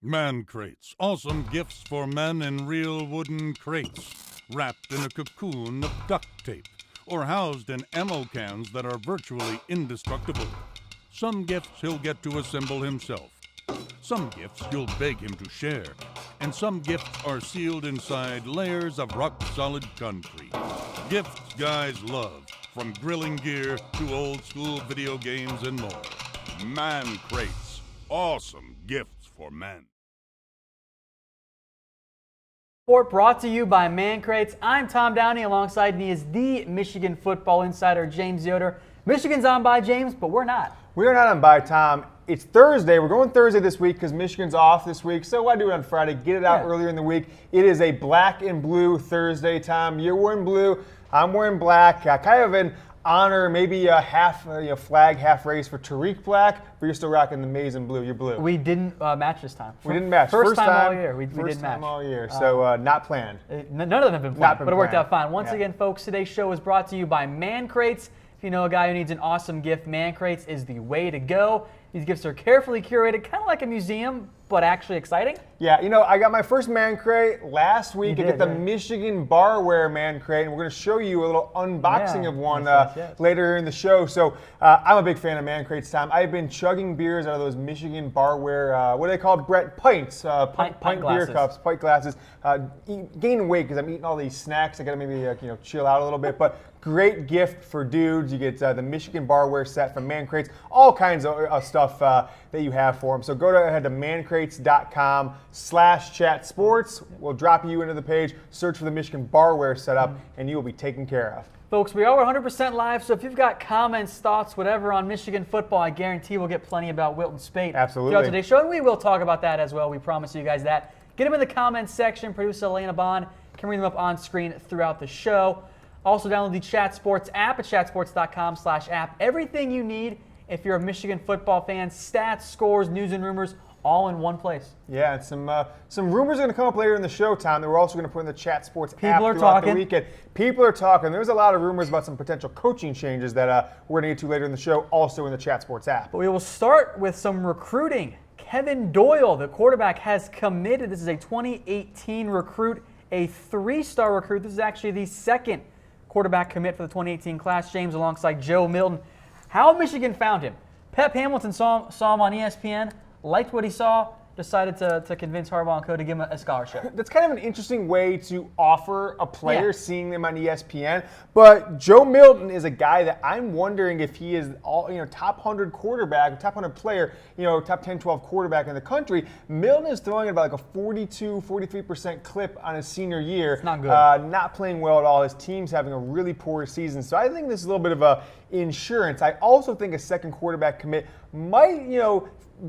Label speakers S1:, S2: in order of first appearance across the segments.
S1: Man crates, awesome gifts for men in real wooden crates, wrapped in a cocoon of duct tape, or housed in ammo cans that are virtually indestructible. Some gifts he'll get to assemble himself. Some gifts you'll beg him to share. And some gifts are sealed inside layers of rock-solid concrete. Gifts guys love, from grilling gear to old-school video games and more. Man crates, awesome gifts for men.
S2: Report brought to you by Man Crates. I'm Tom Downey. Alongside me is the Michigan football insider, James Yoder. Michigan's on by, James, but we're not.
S3: We are not on by, Tom. It's Thursday. We're going Thursday this week because Michigan's off this week. So why do it on Friday? Get it out earlier in the week. It is a black and blue Thursday, Tom. You're wearing blue. I'm wearing black. Kind of an honor, maybe a half flag, half race for Tariq Black, but you're still rocking the maize and blue. You're blue.
S2: We didn't match this time.
S3: We didn't match.
S2: First time all year. We
S3: first
S2: didn't match.
S3: time all year. So not planned.
S2: None of them have been planned, but it worked
S3: planned.
S2: out fine. Once again, folks, today's show is brought to you by Man Crates. If you know a guy who needs an awesome gift, Man Crates is the way to go. These gifts are carefully curated, kind of like a museum, but actually exciting.
S3: Yeah, I got my first Man Crate last week. I get the Michigan Barware Man Crate, and we're going to show you a little unboxing of one later in the show. So I'm a big fan of Man Crates, Tom. I've been chugging beers out of those Michigan Barware, what are they called, Brett? Pints. Pint beer cups, pint glasses. Gaining weight because I'm eating all these snacks. I got to maybe chill out a little bit, but great gift for dudes. You get the Michigan Barware set from Man Crates, all kinds of stuff that you have for them. So go ahead to mancrates.com/chatsports. We'll drop you into the page, search for the Michigan Barware setup, and you will be taken care of.
S2: Folks, we are 100% live, so if you've got comments, thoughts, whatever on Michigan football, I guarantee we'll get plenty about Wilton Speight throughout today's show, and we will talk about that as well. We promise you guys that. Get them in the comments section. Producer Elena Bond can read them up on screen throughout the show. Also, download the Chat Sports app at chatsports.com/app. Everything you need if you're a Michigan football fan, stats, scores, news, and rumors, all in one place.
S3: Yeah, and some rumors are going to come up later in the show, Tom, that we're also going to put in the Chat Sports app
S2: throughout
S3: the weekend. People are talking. There's a lot of rumors about some potential coaching changes that we're going to get to later in the show, also in the Chat Sports app.
S2: But we will start with some recruiting. Kevin Doyle, the quarterback, has committed. This is a 2018 recruit, a three-star recruit. This is actually the second quarterback commit for the 2018 class, James, alongside Joe Milton. How Michigan found him. Pep Hamilton saw him on ESPN, liked what he saw, decided to convince Harbaugh and co to give him a scholarship.
S3: That's kind of an interesting way to offer a player, seeing them on ESPN. But Joe Milton is a guy that I'm wondering if he is top 100 quarterback, top 100 player, top 10, 12 quarterback in the country. Milton is throwing at about like a 42, 43% clip on his senior year.
S2: It's not good.
S3: Not playing well at all. His team's having a really poor season. So I think this is a little bit of a insurance. I also think a second quarterback commit might,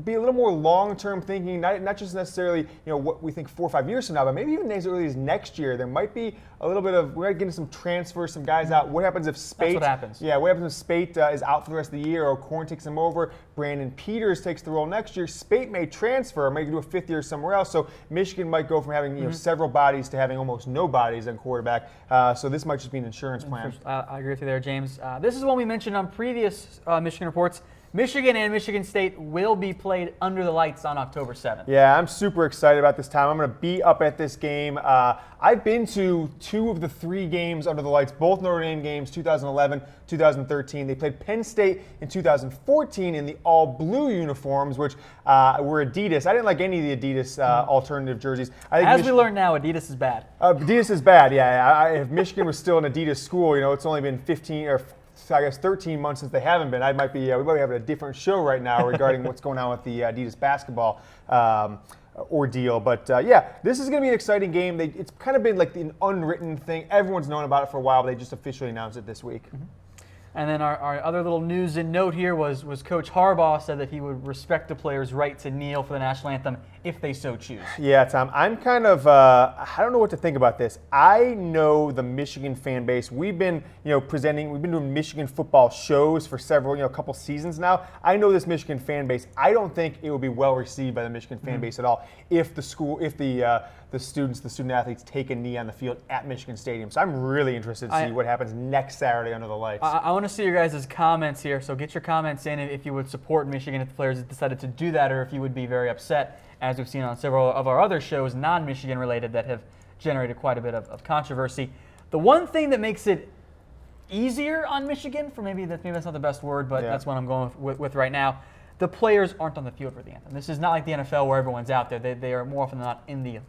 S3: be a little more long-term thinking, not just necessarily, what we think 4 or 5 years from now, but maybe even as early as next year. There might be a little bit of, we're getting some transfers, some guys out. What happens if Speight?
S2: That's what happens.
S3: Yeah, what happens if Speight is out for the rest of the year, or Korn takes him over, Brandon Peters takes the role next year. Speight may transfer, may do a fifth year somewhere else. So Michigan might go from having several bodies to having almost no bodies on quarterback. So this might just be an insurance plan.
S2: I agree with you there, James. This is one we mentioned on previous Michigan reports. Michigan and Michigan State will be played under the lights on October 7th. Yeah,
S3: I'm super excited about this time. I'm going to be up at this game. I've been to 2 of the 3 games under the lights, both Notre Dame games, 2011, 2013. They played Penn State in 2014 in the all-blue uniforms, which were Adidas. I didn't like any of the Adidas alternative jerseys.
S2: As we learn now, Adidas is bad.
S3: Adidas is bad, yeah. If Michigan was still an Adidas school, it's only been 15 or 13 months since they haven't been. We might be having a different show right now regarding what's going on with the Adidas basketball ordeal. But this is going to be an exciting game. It's kind of been like an unwritten thing. Everyone's known about it for a while, but they just officially announced it this week.
S2: Mm-hmm. And then our other little news and note here was Coach Harbaugh said that he would respect the players' right to kneel for the national anthem if they so choose.
S3: Yeah, Tom, I'm kind of, I don't know what to think about this. I know the Michigan fan base. We've been, we've been doing Michigan football shows for several, a couple seasons now. I know this Michigan fan base. I don't think it would be well received by the Michigan fan base at all if the student athletes take a knee on the field at Michigan Stadium. So I'm really interested to see what happens next Saturday under the lights.
S2: I want to see your guys' comments here. So get your comments in if you would support Michigan if the players decided to do that, or if you would be very upset as we've seen on several of our other shows, non-Michigan related, that have generated quite a bit of controversy. The one thing that makes it easier on Michigan, maybe that's not the best word, but that's what I'm going with right now, the players aren't on the field for the anthem. This is not like the NFL where everyone's out there. They are more often than not in the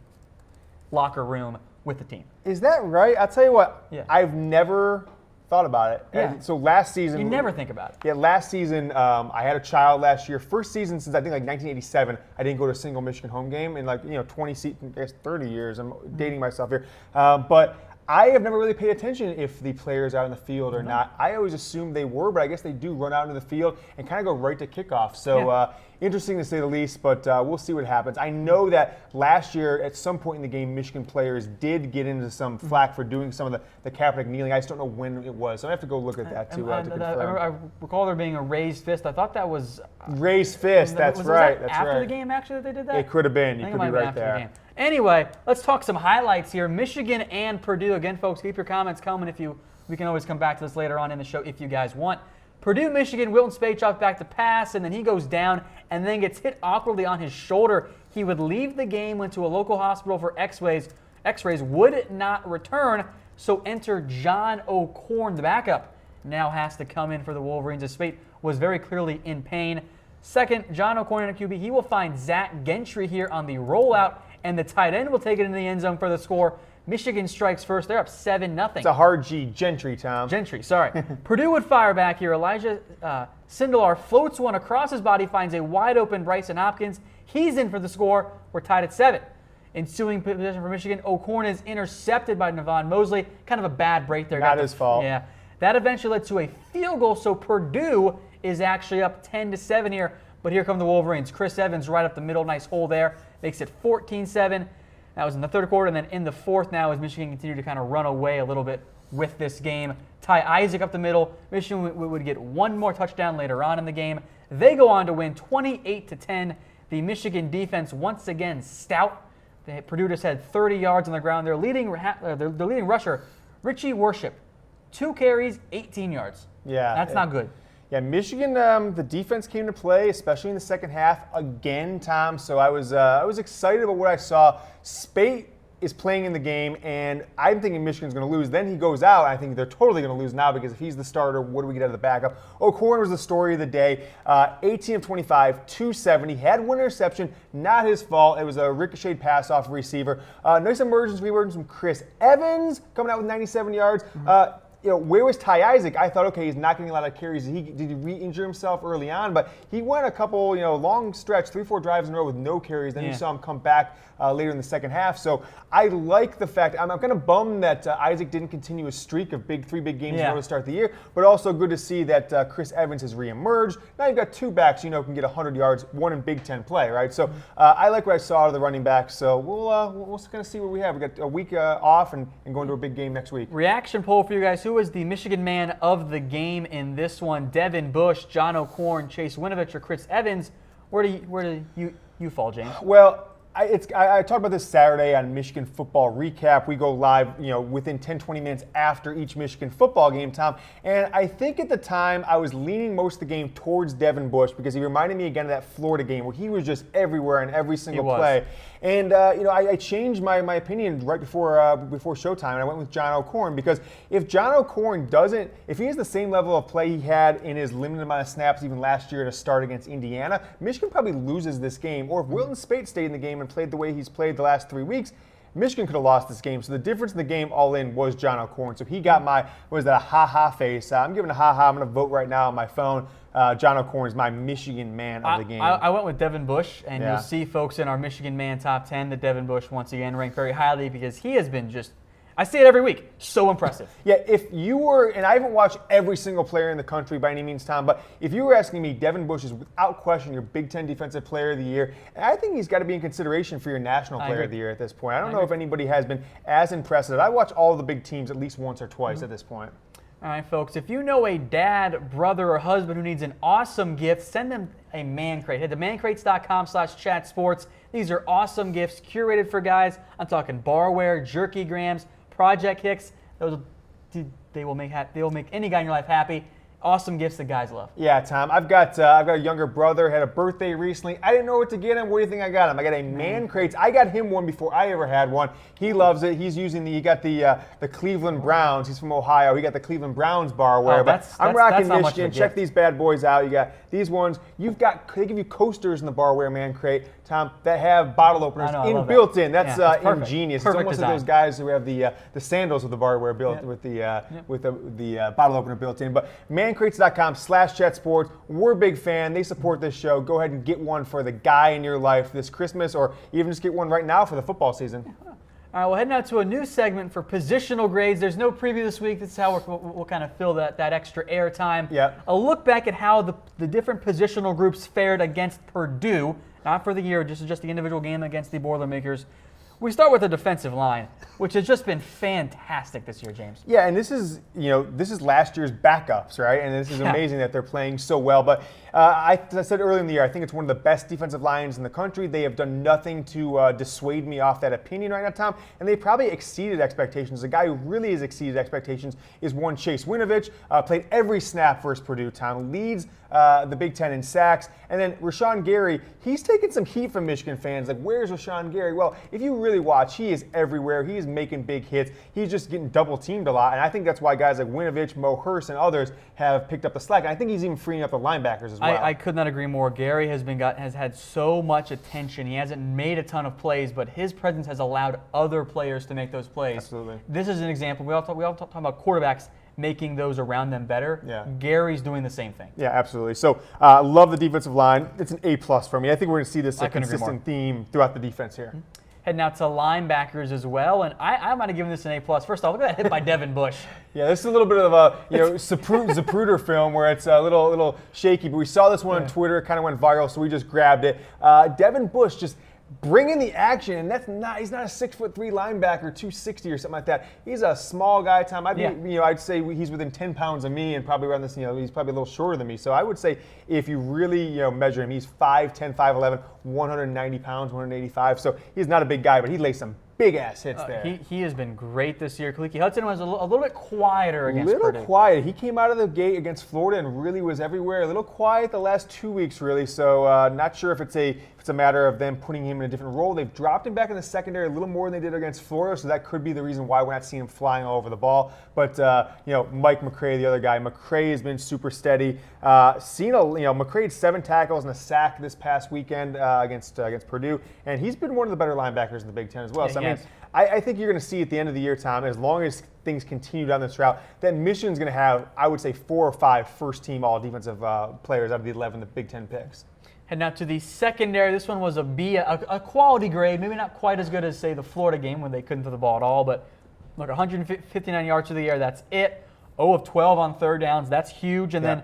S2: locker room with the team.
S3: Is that right? I'll tell you what,
S2: Yeah.
S3: I've never thought about it.
S2: Yeah.
S3: So last season...
S2: You never think about it.
S3: Yeah, last season, I had a child last year. First season since I think like 1987, I didn't go to a single Michigan home game in 30 years. I'm dating myself here. But I have never really paid attention if the players are out in the field or not. I always assumed they were, but I guess they do run out into the field and kind of go right to kickoff. So interesting to say the least, but we'll see what happens. I know that last year at some point in the game, Michigan players did get into some flack for doing some of the Kaepernick kneeling. I just don't know when it was. So I have to go look at that to confirm.
S2: I recall there being a raised fist. I thought that was...
S3: raised fist, that's right.
S2: Was that after the game, actually, that they did that?
S3: It could have been. You could be right there.
S2: Anyway, let's talk some highlights here. Michigan and Purdue. Again, folks, keep your comments coming. We can always come back to this later on in the show if you guys want. Purdue, Michigan, Wilton Speichoff back to pass, and then he goes down and then gets hit awkwardly on his shoulder. He would leave the game, went to a local hospital for x-rays, would not return, so enter John O'Korn, the backup. Now has to come in for the Wolverines, as Speight was very clearly in pain. Second, John O'Korn in a QB. He will find Zach Gentry here on the rollout, and the tight end will take it into the end zone for the score. Michigan strikes first. They're up 7-0.
S3: It's a hard G. Gentry, Tom.
S2: Gentry, sorry. Purdue would fire back here. Elijah Sindelar floats one across his body, finds a wide-open Bryson Hopkins. He's in for the score. We're tied at 7. Ensuing possession for Michigan, O'Korn is intercepted by Navon Mosley. Kind of a bad break there.
S3: Not his fault.
S2: Yeah. That eventually led to a field goal, so Purdue is actually up 10-7 here. But here come the Wolverines. Chris Evans right up the middle. Nice hole there. Makes it 14-7. That was in the third quarter. And then in the fourth now as Michigan continued to kind of run away a little bit with this game. Ty Isaac up the middle. Michigan would get one more touchdown later on in the game. They go on to win 28-10. The Michigan defense once again stout. Purdue just had 30 yards on the ground. Their leading rusher, Richie Worship, 2 carries, 18 yards.
S3: Yeah.
S2: That's not good.
S3: Yeah, Michigan, the defense came to play, especially in the second half again, Tom. So I was excited about what I saw. Speight is playing in the game, and I'm thinking Michigan's going to lose. Then he goes out. I think they're totally going to lose now because if he's the starter, what do we get out of the backup? O'Korn was the story of the day. 18 of 25, 270. Had one interception, not his fault. It was a ricocheted pass off receiver. Nice emergence from Chris Evans coming out with 97 yards. Where was Ty Isaac? I thought, okay, he's not getting a lot of carries. Did he re-injure himself early on? But he went a couple, long stretch, 3-4 drives in a row with no carries. Then you saw him come back later in the second half. So I like the fact, I'm kind of bummed that Isaac didn't continue a streak of 3 big games in order to start the year, but also good to see that Chris Evans has reemerged. Now you've got 2 backs, can get 100 yards, one in Big Ten play, right? So I like what I saw out of the running backs. So we'll kind of see what we have. We got a week off and going to a big game next week.
S2: Reaction poll for you guys. Who was the Michigan man of the game in this one? Devin Bush, John O'Korn, Chase Winovich, or Chris Evans? Where do you fall, James?
S3: Well, I talked about this Saturday on Michigan Football Recap. We go live, within 10-20 minutes after each Michigan football game, Tom. And I think at the time I was leaning most of the game towards Devin Bush because he reminded me again of that Florida game where he was just everywhere in every single play. And I changed my opinion right before showtime, and I went with John O'Korn because if John O'Korn if he has the same level of play he had in his limited amount of snaps even last year to start against Indiana, Michigan probably loses this game. Or if Wilton Speight stayed in the game and played the way he's played the last 3 weeks, Michigan could have lost this game. So the difference in the game all in was John O'Korn. So he got my, a ha-ha face. I'm giving a ha-ha. I'm going to vote right now on my phone. John O'Korn is my Michigan man of the game.
S2: I went with Devin Bush, and you'll see, folks, in our Michigan man top 10 that Devin Bush, once again, ranked very highly because he has been just, I see it every week, so impressive.
S3: Yeah, if you were, and I haven't watched every single player in the country by any means, Tom, but if you were asking me, Devin Bush is without question your Big Ten Defensive Player of the Year, and I think he's got to be in consideration for your National Player of the Year at this point. I don't know if anybody has been as impressive. I watch all the big teams at least once or twice at this point.
S2: All right, folks, if you know a dad, brother, or husband who needs an awesome gift, send them a man crate. Head to mancrates.com/chatsports. These are awesome gifts curated for guys. I'm talking barware, jerky grams, Project Hicks. They will make any guy in your life happy. awesome gifts that guys love.
S3: Yeah, Tom. I've got a younger brother, had a birthday recently. I didn't know what to get him. What do you think I got him? I got a Man Crates. I got him one before I ever had one. He loves it. He's using he got the Cleveland Browns. He's from Ohio. He got the Cleveland Browns barware. I'm rocking Michigan. Check these bad boys out. You got these ones. They give you coasters in the barware Man Crate, Tom, that have bottle openers built in. That's ingenious. It's almost like those guys who have the sandals with the barware built with the bottle opener built in. But mancrates.com/chatsports. We're a big fan. They support this show. Go ahead and get one for the guy in your life this Christmas, or even just get one right now for the football season.
S2: All right, we'll head now to a new segment for positional grades. There's no preview this week. This is how we'll kind of fill that extra air time.
S3: Yep.
S2: A look back at how the different positional groups fared against Purdue, not for the year, just the individual game against the Boilermakers. We start with the defensive line, which has just been fantastic this year, James.
S3: Yeah, and this is last year's backups, right? And this is amazing that they're playing so well. But as I said earlier in the year, I think it's one of the best defensive lines in the country. They have done nothing to dissuade me off that opinion right now, Tom. And they probably exceeded expectations. The guy who really has exceeded expectations is one Chase Winovich. Played every snap versus Purdue, Tom. Leads the Big Ten in sacks. And then Rashawn Gary, he's taken some heat from Michigan fans. Like, where's Rashawn Gary? Well, if you really watch, he is everywhere. He is making big hits. He's just getting double teamed a lot. And I think that's why guys like Winovich, Mo Hurst, and others have picked up the slack. And I think he's even freeing up the linebackers as well.
S2: I could not agree more. Gary has had so much attention. He hasn't made a ton of plays, but his presence has allowed other players to make those plays.
S3: Absolutely.
S2: This is an example. We all talk about quarterbacks making those around them better.
S3: Yeah.
S2: Gary's doing the same thing.
S3: Yeah, absolutely. So love the defensive line. It's an A+ for me. I think we're going to see this consistent theme throughout the defense here.
S2: Heading out to linebackers as well, and I might have given this an A+. First off, look at that hit by Devin Bush.
S3: Yeah, this is a little bit of a Zapruder film where it's a little shaky, but we saw this one on Twitter. It kind of went viral, so we just grabbed it. Devin Bush just bringing the action, and he's not a 6'3" linebacker, 260 or something like that. He's a small guy, Tom. I'd say he's within 10 pounds of me, and probably around this, he's probably a little shorter than me. So I would say if you really measure him, he's 5'10", 5'11", 190 pounds, 185. So he's not a big guy, but he lays some big-ass hits there.
S2: He has been great this year. Kaliki Hudson was a little bit quieter against Purdue.
S3: A little quiet. He came out of the gate against Florida and really was everywhere. A little quiet the last 2 weeks, really. So not sure if it's a matter of them putting him in a different role. They've dropped him back in the secondary a little more than they did against Florida, so that could be the reason why we're not seeing him flying all over the ball. But Mike McCray, the other guy, McCray has been super steady. McCray had 7 tackles and a sack this past weekend against Purdue, and he's been one of the better linebackers in the Big Ten as well. I think you're going to see at the end of the year, Tom, as long as things continue down this route, that Michigan's going to have, I would say, 4 or 5 first-team all-defensive players out of the 11 the Big Ten picks.
S2: And now to the secondary, this one was a B, a quality grade, maybe not quite as good as, say, the Florida game when they couldn't throw the ball at all, but look, 159 yards through the air, that's it. 0 of 12 on third downs, that's huge. And then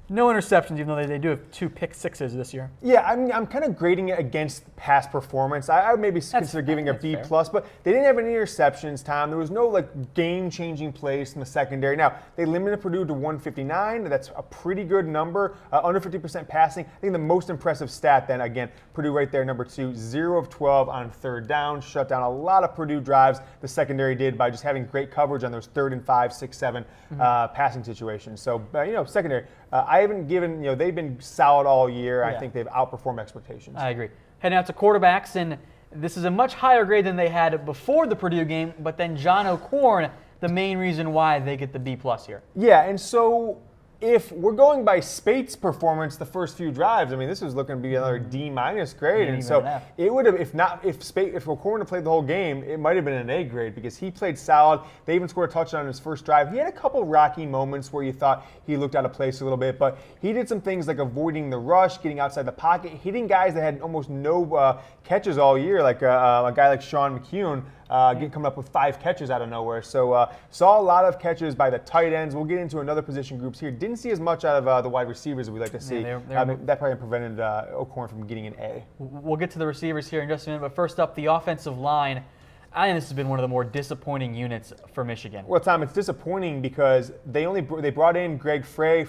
S2: no interceptions, even though they do have 2 pick sixes this year. Yeah,
S3: I'm kind of grading it against past performance. I would maybe consider giving a B+, but they didn't have any interceptions, Tom. There was no game-changing plays in the secondary. Now, they limited Purdue to 159. That's a pretty good number. Under 50% passing. I think the most impressive stat then, again, Purdue right there, number 2, 0 of 12 on third down. Shut down a lot of Purdue drives the secondary did by just having great coverage on those 3rd and 5, 6, 7 passing situations. So, secondary. I haven't given, they've been solid all year. I think they've outperformed expectations.
S2: I agree. Heading out to quarterbacks, and this is a much higher grade than they had before the Purdue game, but then John O'Korn, the main reason why they get the B+ here.
S3: Yeah, and so if we're going by Spate's performance the first few drives, this was looking to be another D- grade. And so it would have, if O'Korn had played the whole game, it might have been an A grade because he played solid. They even scored a touchdown on his first drive. He had a couple rocky moments where you thought he looked out of place a little bit, but he did some things like avoiding the rush, getting outside the pocket, hitting guys that had almost no catches all year, like a guy like Sean McCune. Coming up with 5 catches out of nowhere. So saw a lot of catches by the tight ends. We'll get into another position groups here. Didn't see as much out of the wide receivers as we like to see. That probably prevented O'Korn from getting an A.
S2: We'll get to the receivers here in just a minute, but first up, the offensive line. I think this has been one of the more disappointing units for Michigan.
S3: Well, Tom, it's disappointing because they brought in Greg Fry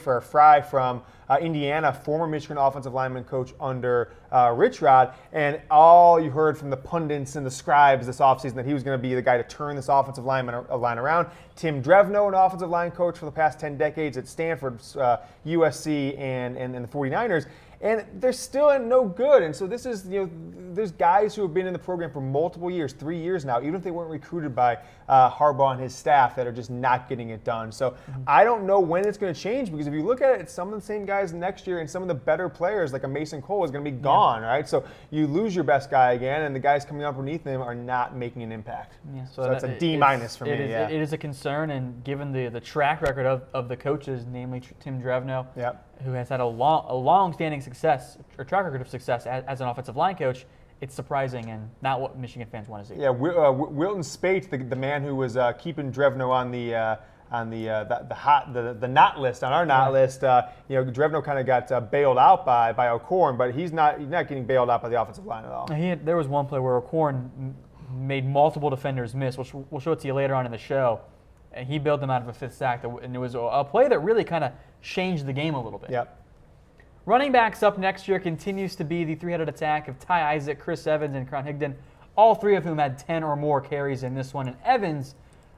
S3: from Indiana, former Michigan offensive lineman coach under Rich Rod, and all you heard from the pundits and the scribes this offseason that he was going to be the guy to turn this offensive line around. Tim Drevno, an offensive line coach for the past 10 decades at Stanford, USC, and the 49ers. And they're still no good. And so this is, there's guys who have been in the program for multiple years, 3 years now, even if they weren't recruited by Harbaugh and his staff, that are just not getting it done. So I don't know when it's going to change, because if you look at it, some of the same guys next year and some of the better players, like a Mason Cole, is going to be gone, right? So you lose your best guy again, and the guys coming up underneath him are not making an impact. Yeah, so that's a D- for me.
S2: It is a concern, and given the track record of the coaches, namely Tim Drevno, who has had a long-standing success, or track record of success as an offensive line coach, it's surprising and not what Michigan fans want to see.
S3: Yeah, Wilton Spate, the man who was keeping Drevno on the not list, on our not list, Drevno kind of got bailed out by O'Korn, but he's not getting bailed out by the offensive line at all.
S2: There was one play where O'Korn made multiple defenders miss, which we'll show it to you later on in the show. And he bailed them out of a 5th sack, and it was a play that really kind of changed the game a little bit.
S3: Yep.
S2: Running backs up next year continues to be the three-headed attack of Ty Isaac, Chris Evans, and Cron Higdon, all three of whom had 10 or more carries in this one. And Evans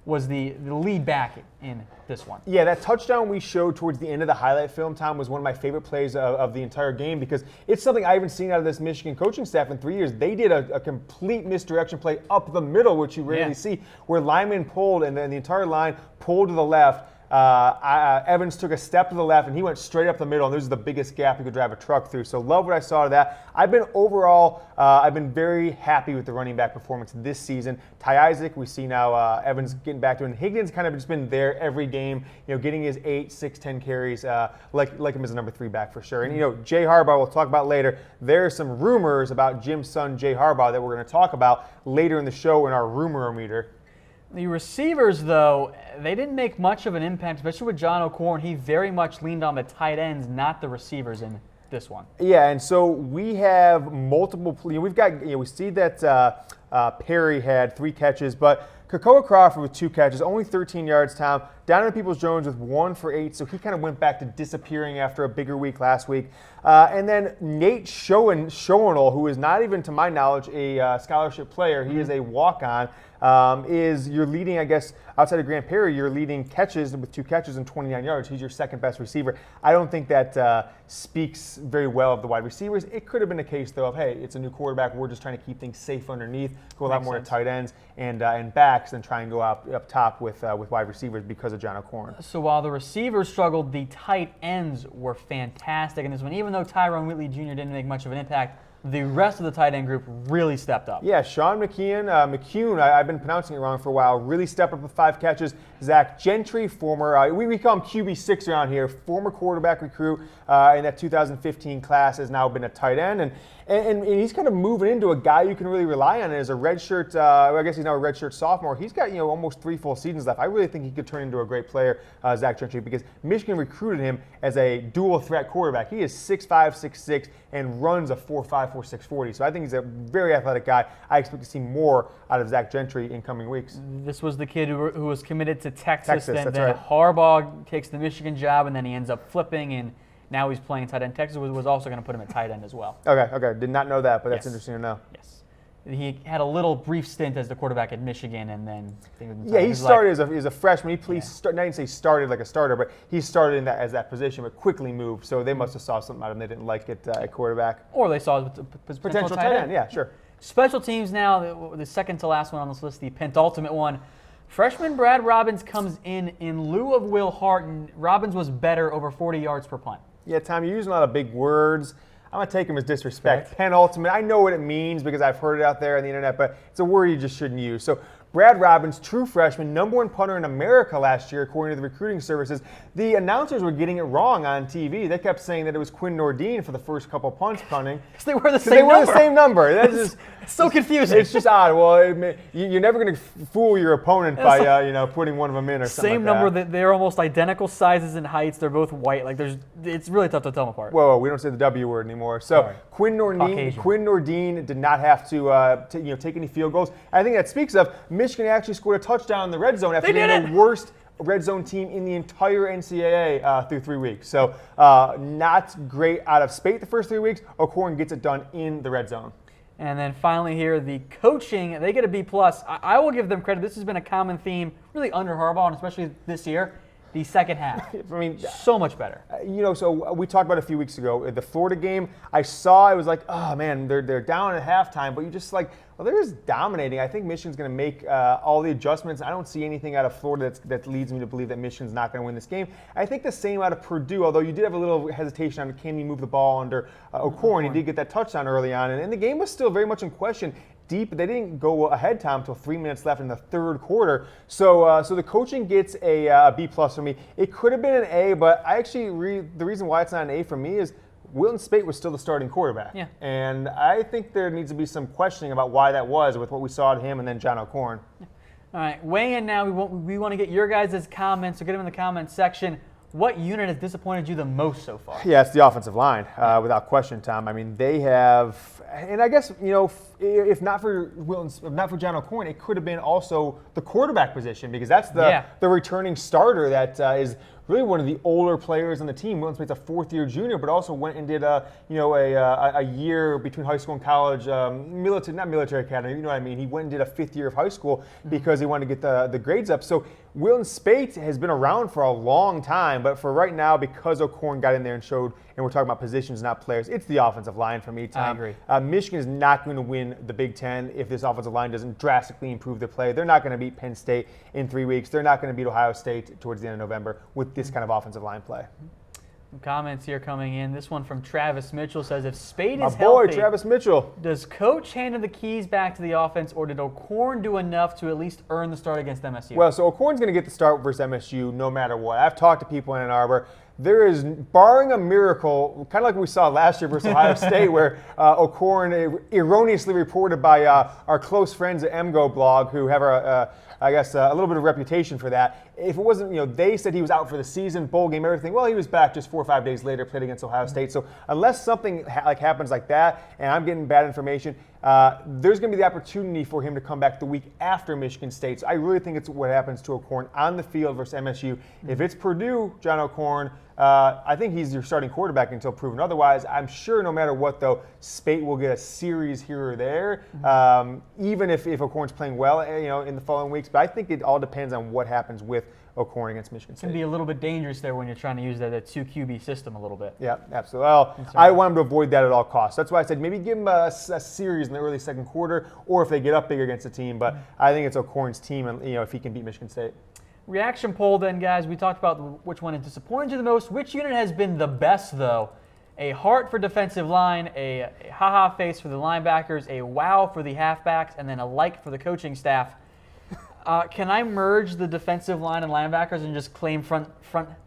S2: was the lead back in this one. Yeah,
S3: that touchdown we showed towards the end of the highlight film, Tom, was one of my favorite plays of the entire game, because it's something I haven't seen out of this Michigan coaching staff in 3 years. They did a complete misdirection play up the middle, which you rarely see, where linemen pulled and then the entire line pulled to the left. Evans took a step to the left, and he went straight up the middle, and this is the biggest gap you could drive a truck through. So love what I saw of that. I've been very happy with the running back performance this season. Ty Isaac, we see now Evans getting back to it. And Higdon's kind of just been there every game, getting his 8, 6, 10 carries, like him as a number 3 back for sure. And, Jay Harbaugh, we'll talk about later. There are some rumors about Jim's son, Jay Harbaugh, that we're going to talk about later in the show in our rumor-o-meter.
S2: The receivers, though, they didn't make much of an impact, especially with John O'Korn. He very much leaned on the tight ends, not the receivers in this one.
S3: Yeah, and so we have multiple. We see that Perry had 3 catches, but Kakoa Crawford with 2 catches, only 13 yards, Tom. Downey Peoples-Jones with 1 for 8, so he kind of went back to disappearing after a bigger week last week. And then Nate Schoenel, who is not even, to my knowledge, a scholarship player. He is a walk-on. Is your leading, I guess, outside of Grant Perry, your leading catches with 2 catches and 29 yards. He's your second best receiver. I don't think that speaks very well of the wide receivers. It could have been a case, though, of, hey, it's a new quarterback. We're just trying to keep things safe underneath, go a lot more to tight ends and backs than try and go up top with wide receivers because of John O'Korn.
S2: So while the receivers struggled, the tight ends were fantastic in this one. Even though Tyrone Whitley Jr. didn't make much of an impact, the rest of the tight end group really stepped up.
S3: Yeah, Sean McCune, I've been pronouncing it wrong for a while, really stepped up with 5 catches. Zach Gentry, former, we call him QB6 around here, former quarterback recruit in that 2015 class, has now been a tight end. And he's kind of moving into a guy you can really rely on as a redshirt. I guess he's now a redshirt sophomore. He's got almost 3 full seasons left. I really think he could turn into a great player, Zach Gentry, because Michigan recruited him as a dual threat quarterback. He is 6'5", 6'6", and runs a 4.5, 4.6 40. So I think he's a very athletic guy. I expect to see more out of Zach Gentry in coming weeks.
S2: This was the kid who was committed to Texas then right. Harbaugh takes the Michigan job, and then he ends up flipping, and now he's playing tight end. Texas was also going to put him at tight end as well.
S3: Okay. Did not know that, but that's interesting to know.
S2: Yes. He had a little brief stint as the quarterback at Michigan, and then
S3: he started as a freshman. He didn't say started like a starter, but he started as that position, but quickly moved. So they must have saw something out of him they didn't like it at quarterback.
S2: Or they saw potential tight end.
S3: Yeah, sure.
S2: Special teams now, the second to last one on this list, the penultimate one. Freshman Brad Robbins comes in lieu of Will Hart, and Robbins was better, over 40 yards per punt.
S3: Yeah, Tom, you're using a lot of big words. I'm going to take them as disrespect. Correct. Penultimate, I know what it means because I've heard it out there on the internet, but it's a word you just shouldn't use. So Brad Robbins, true freshman, #1 punter in America last year, according to the recruiting services. The announcers were getting it wrong on TV. They kept saying that it was Quinn Nordine for the first couple punts punting.
S2: They were the same number.
S3: That's just
S2: so confusing.
S3: It's just odd. Well, you're never going to fool your opponent by putting one of them in or something.
S2: Same number. They're almost identical sizes and heights. They're both white. It's really tough to tell them apart.
S3: Whoa, we don't say the W word anymore. anymore. So Quinn Nordine did not have to take any field goals. I think that speaks of Michigan actually scored a touchdown in the red zone after being the worst red zone team in the entire NCAA through 3 weeks. So not great out of Spate the first 3 weeks. O'Korn gets it done in the red zone.
S2: And then finally here, the coaching, they get a B+. I will give them credit. This has been a common theme really under Harbaugh, and especially this year. The second half, I mean, so much better.
S3: So we talked about a few weeks ago, the Florida game, I was like, oh man, they're down at halftime, but you're just like, well, they're just dominating. I think Michigan's going to make all the adjustments. I don't see anything out of Florida that leads me to believe that Michigan's not going to win this game. I think the same out of Purdue, although you did have a little hesitation on can you move the ball under O'Korn. He did get that touchdown early on, and the game was still very much in question. They didn't go ahead, Tom, until 3 minutes left in the third quarter. So the coaching gets a B+ for me. It could have been an A, but I actually the reason why it's not an A for me is Wilton Spate was still the starting quarterback.
S2: Yeah.
S3: And I think there needs to be some questioning about why that was with what we saw at him and then John O'Korn.
S2: All right, weigh in now. We want to get your guys' comments, so get them in the comments section. What unit has disappointed you the most so far?
S3: Yeah, it's the offensive line, without question, Tom. I mean, they have, and I guess, if not for John O'Korn, it could have been also the quarterback position, because that's the returning starter that is really one of the older players on the team. Wilton Spate's a fourth-year junior, but also went and did a year between high school and college, not military academy. You know what I mean? He went and did a fifth year of high school because he wanted to get the grades up. So Wilton Spate has been around for a long time, but for right now, because O'Korn got in there and showed, and we're talking about positions, not players, it's the offensive line for me, Tom.
S2: I agree.
S3: Michigan is not going to win the Big Ten if this offensive line doesn't drastically improve their play. They're not going to beat Penn State in 3 weeks. They're not going to beat Ohio State towards the end of November with this kind of offensive line play.
S2: Some comments here coming in. This one from Travis Mitchell says, if Spade is
S3: healthy,
S2: Travis
S3: Mitchell,
S2: does Coach hand the keys back to the offense, or did O'Korn do enough to at least earn the start against MSU?
S3: Well, so O'Korn's going to get the start versus MSU no matter what. I've talked to people in Ann Arbor. There is, barring a miracle, kind of like we saw last year versus Ohio State, where O'Korn, erroneously reported by our close friends at MGO blog, who have a little bit of reputation for that. If it wasn't, they said he was out for the season, bowl game, everything. Well, he was back just 4 or 5 days later, played against Ohio State. So unless something happens like that, and I'm getting bad information, there's going to be the opportunity for him to come back the week after Michigan State. So I really think it's what happens to O'Korn on the field versus MSU. If it's Purdue, John O'Korn, I think he's your starting quarterback until proven otherwise. I'm sure no matter what, though, Spate will get a series here or there, even if O'Korn's playing well, in the following weeks. But I think it all depends on what happens with O'Korn against Michigan State.
S2: It can be a little bit dangerous there when you're trying to use that 2 QB system a little bit.
S3: Yeah, absolutely. Well, I want him to avoid that at all costs. That's why I said maybe give him a series in the early second quarter, or if they get up big against a team. But I think it's O'Korn's team, and if he can beat Michigan State.
S2: Reaction poll then, guys. We talked about which one has disappointed you the most. Which unit has been the best, though? A heart for defensive line, a ha-ha face for the linebackers, a wow for the halfbacks, and then a like for the coaching staff. Can I merge the defensive line and linebackers and just claim front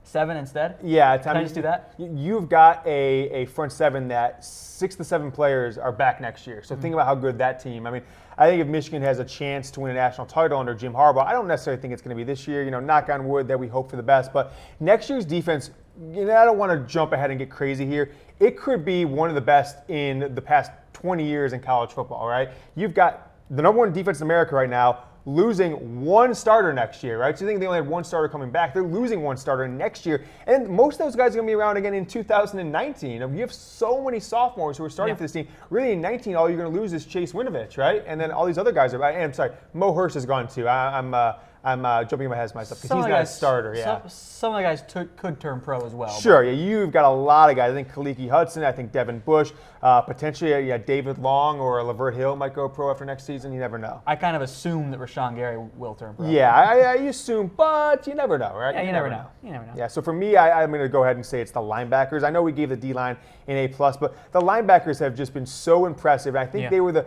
S2: seven instead?
S3: Yeah.
S2: Can I just do that?
S3: You've got a front seven that 6 to 7 players are back next year. So think about how good that team. I mean, I think if Michigan has a chance to win a national title under Jim Harbaugh, I don't necessarily think it's going to be this year. Knock on wood that we hope for the best. But next year's defense, I don't want to jump ahead and get crazy here. It could be one of the best in the past 20 years in college football, right? You've got the number one defense in America right now, losing one starter next year, right? So you think they only had one starter coming back. They're losing one starter next year. And most of those guys are going to be around again in 2019. You have so many sophomores who are starting for this team. Really, in 19, all you're going to lose is Chase Winovich, right? And then all these other guys are, and I'm sorry, Mo Hurst is gone too. I'm jumping in my head myself because he's not a starter. Yeah,
S2: some of the guys could turn pro as well.
S3: Sure, yeah, you've got a lot of guys. I think Kaliki Hudson, I think Devin Bush, potentially David Long or Lavert Hill might go pro after next season. You never know.
S2: I kind of assume that Rashawn Gary will turn pro.
S3: Yeah, I assume, but you never know, right?
S2: Yeah, you never know. You never know.
S3: Yeah, so for me, I'm going to go ahead and say it's the linebackers. I know we gave the D-line an A+, but the linebackers have just been so impressive. I think they were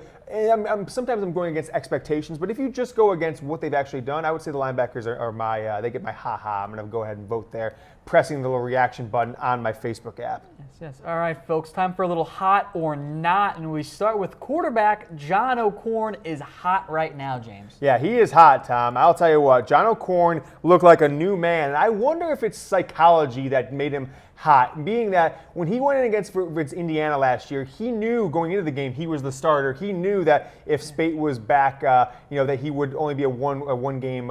S3: sometimes I'm going against expectations, but if you just go against what they've actually done, I would say the linebackers are my, they get my ha-ha. I'm going to go ahead and vote there, pressing the little reaction button on my Facebook app.
S2: Yes. All right, folks, time for a little hot or not, and we start with quarterback. John O'Korn is hot right now, James.
S3: Yeah, he is hot, Tom. I'll tell you what, John O'Korn looked like a new man, and I wonder if it's psychology that made him hot, being that when he went in against Indiana last year, he knew going into the game he was the starter. He knew that if Spate was back, that he would only be a one game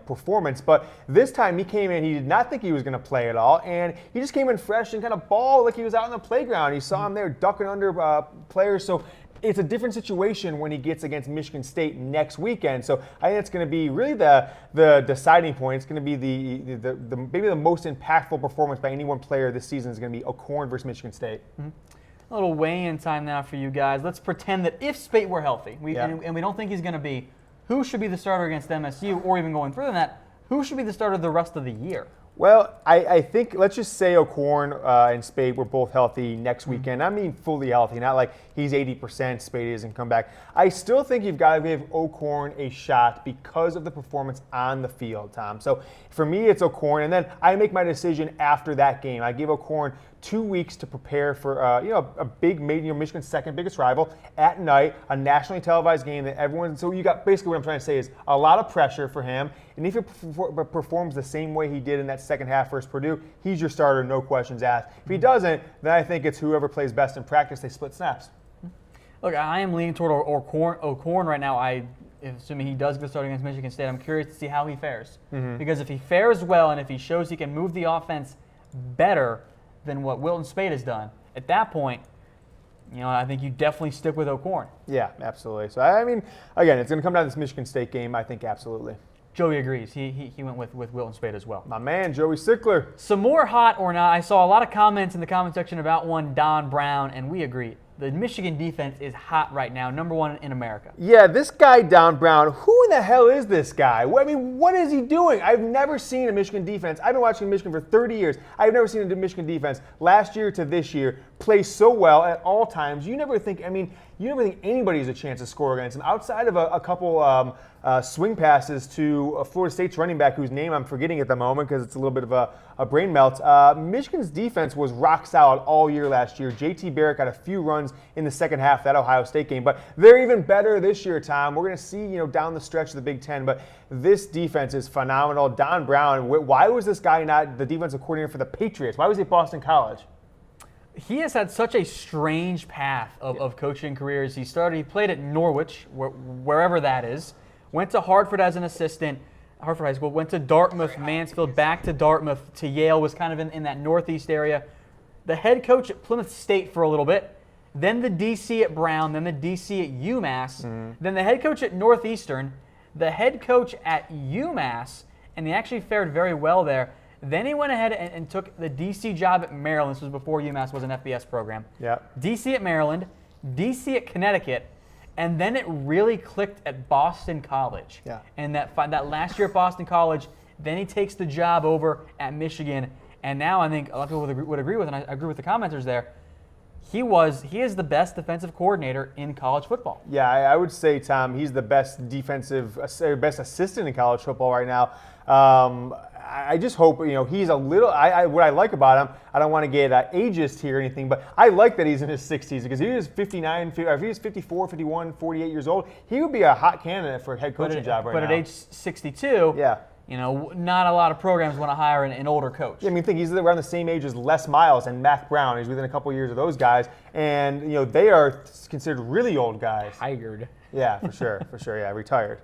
S3: performance. But this time he came in, he did not think he was going to play at all, and he just came in fresh and kind of balled like he was out on the playground. You saw him there ducking under players. So it's a different situation when he gets against Michigan State next weekend. So I think it's going to be really the deciding point. It's going to be the maybe the most impactful performance by any one player this season is going to be O'Korn versus Michigan State.
S2: Mm-hmm. A little weigh-in time now for you guys. Let's pretend that if Spate were healthy, and we don't think he's going to be, who should be the starter against MSU, or even going further than that, who should be the starter the rest of the year?
S3: Well, I think, let's just say O'Korn and Spade were both healthy next weekend. I mean fully healthy, not like he's 80%, Spade isn't come back. I still think you've got to give O'Korn a shot because of the performance on the field, Tom. So for me, it's O'Korn, and then I make my decision after that game. I give O'Korn 2 weeks to prepare for a big, Michigan's second biggest rival at night, a nationally televised game that everyone. So you got basically what I'm trying to say is a lot of pressure for him. And if he performs the same way he did in that second half versus Purdue, he's your starter, no questions asked. If he doesn't, then I think it's whoever plays best in practice. They split snaps.
S2: Look, I am leaning toward O'Korn right now. Assuming he does get started against Michigan State, I'm curious to see how he fares. Mm-hmm. Because if he fares well and if he shows he can move the offense better than what Wilton Spate has done, at that point, I think you definitely stick with O'Korn.
S3: Yeah, absolutely. So, I mean, again, it's going to come down to this Michigan State game, I think, absolutely.
S2: Joey agrees. He went with Wilton Spate as well.
S3: My man, Joey Sickler.
S2: Some more hot or not, I saw a lot of comments in the comment section about one Don Brown, and we agree. The Michigan defense is hot right now, #1 in America.
S3: Yeah, this guy, Don Brown, who in the hell is this guy? I mean, what is he doing? I've never seen a Michigan defense. I've been watching Michigan for 30 years. I've never seen a Michigan defense last year to this year play so well at all times. You never think anybody has a chance to score against him outside of a couple swing passes to Florida State's running back, whose name I'm forgetting at the moment because it's a little bit of a brain melt. Michigan's defense was rock solid all year last year. J.T. Barrett got a few runs in the second half of that Ohio State game, but they're even better this year, Tom. We're going to see, down the stretch of the Big Ten, but this defense is phenomenal. Don Brown, why was this guy not the defensive coordinator for the Patriots? Why was he at Boston College?
S2: He has had such a strange path of coaching careers. He played at Norwich, wherever that is, went to Hartford as an assistant, Hartford High School, went to Dartmouth, Mansfield, back to Dartmouth, to Yale, was kind of in that northeast area. The head coach at Plymouth State for a little bit, then the DC at Brown, then the DC at UMass, then the head coach at Northeastern, the head coach at UMass, and he actually fared very well there. Then he went ahead and took the DC job at Maryland. This was before UMass was an FBS program.
S3: Yeah.
S2: DC at Maryland, DC at Connecticut, and then it really clicked at Boston College.
S3: Yeah.
S2: And that last year at Boston College, then he takes the job over at Michigan. And now I think a lot of people would agree with, and I agree with the commenters there, he is the best defensive coordinator in college football.
S3: Yeah, I would say, Tom, he's the best best assistant in college football right now. I just hope, he's a little, what I like about him, I don't want to get ageist here or anything, but I like that he's in his 60s because if he was 59, if he was 54, 51, 48 years old, he would be a hot candidate for a head coaching job right now.
S2: But at age 62,
S3: yeah.
S2: Not a lot of programs want to hire an older coach.
S3: Yeah, I mean, he's around the same age as Les Miles and Mac Brown. He's within a couple years of those guys, and they are considered really old guys.
S2: Tired.
S3: Yeah, for sure. Yeah, retired.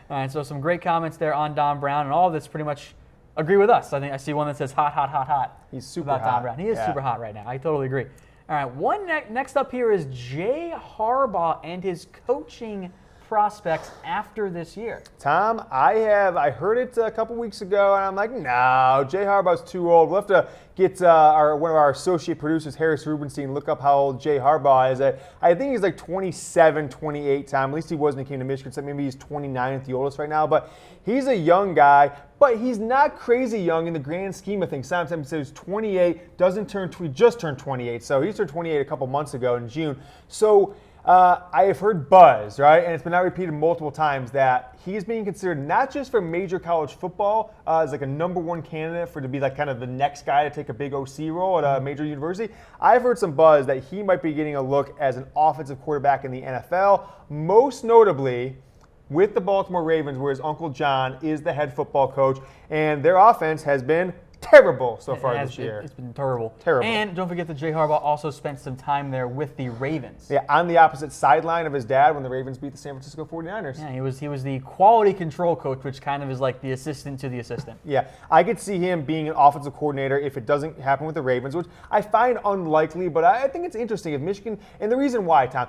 S2: All right, so some great comments there on Don Brown, and all of this pretty much agree with us. I think I see one that says hot, hot, hot, hot.
S3: He's super
S2: about
S3: hot.
S2: Don Brown. He is super hot right now. I totally agree. All right, next up here is Jay Harbaugh and his coaching prospects after this year.
S3: Tom, I heard it a couple weeks ago, and I'm like, no, Jay Harbaugh's too old. We'll have to get one of our associate producers, Harris Rubenstein, look up how old Jay Harbaugh is. I think he's like 27, 28, Tom. At least he was when he came to Michigan, so maybe he's 29 the oldest right now. But he's a young guy, but he's not crazy young in the grand scheme of things. Sometimes he says 28, just turned 28. So he turned 28 a couple months ago in June. So I have heard buzz, right, and it's been now repeated multiple times that he is being considered not just for major college football as like a #1 candidate to be like kind of the next guy to take a big OC role at a major university. I've heard some buzz that he might be getting a look as an offensive quarterback in the NFL, most notably with the Baltimore Ravens, where his Uncle John is the head football coach, and their offense has been terrible so far this year.
S2: It's been terrible.
S3: Terrible.
S2: And don't forget that Jay Harbaugh also spent some time there with the Ravens.
S3: Yeah, on the opposite sideline of his dad when the Ravens beat the San Francisco 49ers.
S2: Yeah, he was the quality control coach, which kind of is like the assistant to the assistant.
S3: Yeah, I could see him being an offensive coordinator if it doesn't happen with the Ravens, which I find unlikely, but I think it's interesting if Michigan, and the reason why, Tom,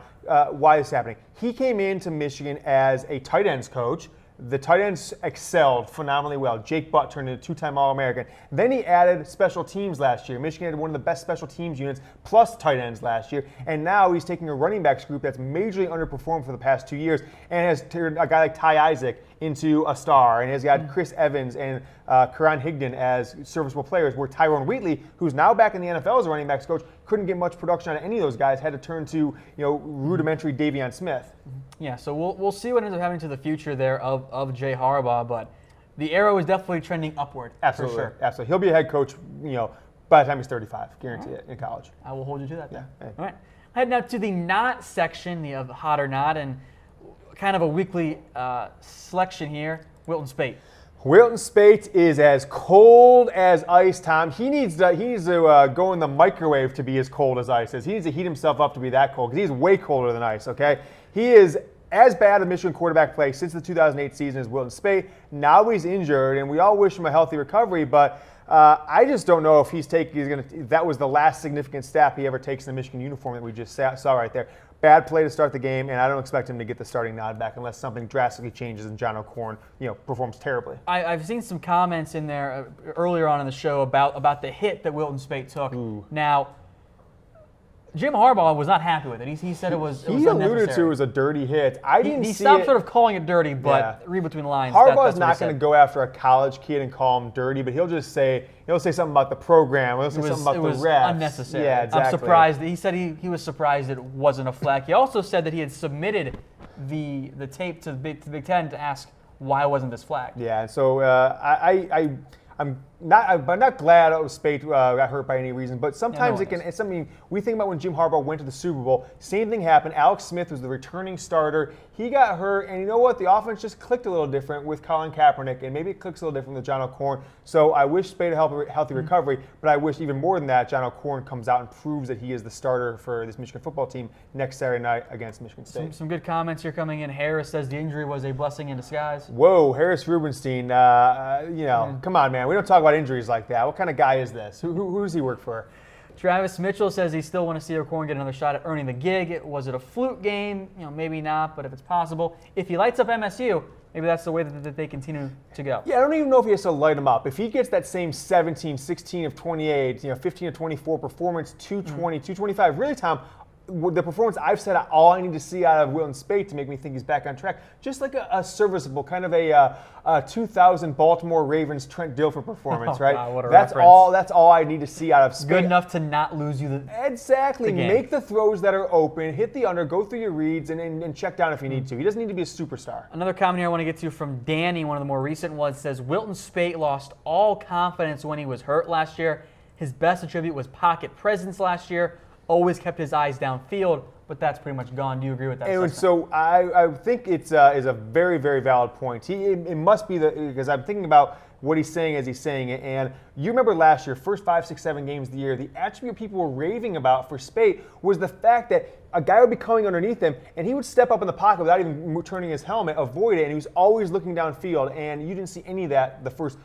S3: why this is happening, he came into Michigan as a tight ends coach. The tight ends excelled phenomenally well. Jake Butt turned into a two-time All-American. Then he added special teams last year. Michigan had one of the best special teams units plus tight ends last year. And now he's taking a running backs group that's majorly underperformed for the past 2 years and has turned a guy like Ty Isaac into a star, and has got Chris Evans and Karan Higdon as serviceable players, where Tyrone Wheatley, who's now back in the NFL as a running backs coach, couldn't get much production out of any of those guys, had to turn to rudimentary Davion Smith.
S2: Yeah, so we'll see what ends up happening to the future there of Jay Harbaugh, but the arrow is definitely trending upward.
S3: Absolutely,
S2: for sure.
S3: Absolutely. He'll be a head coach, by the time he's 35, guarantee it, in college.
S2: I will hold you to that. Then.
S3: Yeah.
S2: All right. Head now to the not section, the hot or not, and kind of a weekly selection here. Wilton Speight.
S3: Wilton Speight is as cold as ice, Tom. He needs to go in the microwave to be as cold as ice is. He needs to heat himself up to be that cold, because he's way colder than ice, okay? He is as bad a Michigan quarterback play since the 2008 season as Wilton Speight. Now he's injured, and we all wish him a healthy recovery, but I just don't know if that was the last significant step he ever takes in the Michigan uniform that we just saw right there. Bad play to start the game, and I don't expect him to get the starting nod back unless something drastically changes and John O'Korn, performs terribly.
S2: I've seen some comments in there earlier on in the show about the hit that Wilton Speight took.
S3: Ooh.
S2: Now, Jim Harbaugh was not happy with it. He said it was
S3: He alluded to it was a dirty hit. I didn't see it.
S2: He stopped sort of calling it dirty, but read between the lines.
S3: Harbaugh's not going to go after a college kid and call him dirty, but he'll say something about the program. He'll say something about the refs. It was
S2: unnecessary.
S3: Yeah, exactly.
S2: I'm surprised. He said he was surprised it wasn't a flag. He also said that he had submitted the tape to the Big Ten to ask why wasn't this flagged.
S3: Yeah, so I'm not glad Speight got hurt by any reason, but sometimes it's something we think about when Jim Harbaugh went to the Super Bowl. Same thing happened. Alex Smith was the returning starter. He got hurt, and you know what? The offense just clicked a little different with Colin Kaepernick, and maybe it clicks a little different with John O'Korn. So I wish Speight a healthy recovery, but I wish even more than that, John O'Korn comes out and proves that he is the starter for this Michigan football team next Saturday night against Michigan State.
S2: Some good comments here coming in. Harris says the injury was a blessing in disguise.
S3: Whoa, Harris Rubenstein, come on, man. We don't talk about injuries like that. What kind of guy is this? Who does he work for?
S2: Travis Mitchell says he still want to see O'Korn get another shot at earning the gig. Was it a fluke game? Maybe not, but if it's possible. If he lights up MSU, maybe that's the way that they continue to go.
S3: Yeah, I don't even know if he has to light him up. If he gets that same 17, 16 of 28, 15 of 24 performance, 220, 225, really, Tom, the performance I've said all I need to see out of Wilton Speight to make me think he's back on track, just like a serviceable kind of a 2000 Baltimore Ravens Trent Dilfer performance, right?
S2: God, what a
S3: that's
S2: reference.
S3: That's all I need to see out of Speight.
S2: Good enough to not lose you
S3: exactly.
S2: the game.
S3: Make the throws that are open, hit the under, go through your reads, and check down if you need to. He doesn't need to be a superstar.
S2: Another comment here I want to get to from Downey, one of the more recent ones, says Wilton Speight lost all confidence when he was hurt last year. His best attribute was pocket presence last year. Always kept his eyes downfield, but that's pretty much gone. Do you agree with that?
S3: And so I think it's is a very, very valid point. It must be because I'm thinking about what he's saying as he's saying it. And you remember last year, first 5, 6, 7 games of the year, the attribute people were raving about for Speight was the fact that a guy would be coming underneath him, and he would step up in the pocket without even turning his helmet, avoid it, and he was always looking downfield. And you didn't see any of that the first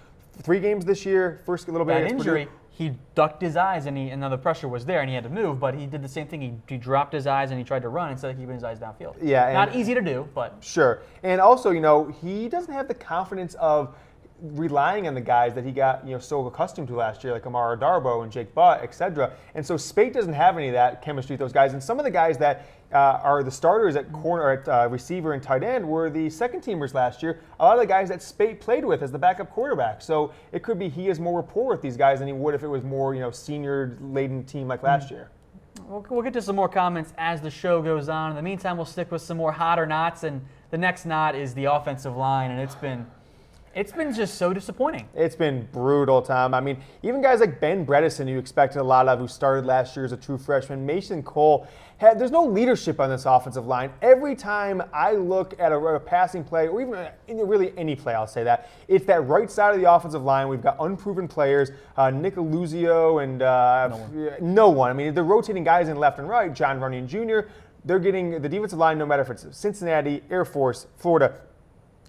S3: 3 games this year, first a little bit against
S2: injury.
S3: Purdue.
S2: He ducked his eyes, and the pressure was there, and he had to move. But he did the same thing. He dropped his eyes, and he tried to run instead of keeping his eyes downfield.
S3: Yeah,
S2: not easy to do, but
S3: sure. And also, he doesn't have the confidence of relying on the guys that he got so accustomed to last year, like Amara Darbo and Jake Butt, etc. And so Speight doesn't have any of that chemistry with those guys. And some of the guys that are the starters at corner, at receiver and tight end were the second teamers last year. A lot of the guys that Speight played with as the backup quarterback. So it could be he has more rapport with these guys than he would if it was more senior-laden team like last year.
S2: We'll get to some more comments as the show goes on. In the meantime, we'll stick with some more hot or nots. And the next knot is the offensive line, and it's been It's been just so disappointing.
S3: It's been brutal, Tom. I mean, even guys like Ben Bredesen, who you expected a lot of, who started last year as a true freshman, Mason Cole, there's no leadership on this offensive line. Every time I look at a passing play, or even really any play, I'll say that, it's that right side of the offensive line. We've got unproven players, Nick Aluzio and no one. I mean, they're rotating guys in left and right, John Runyon Jr., they're getting the defensive line, no matter if it's Cincinnati, Air Force, Florida,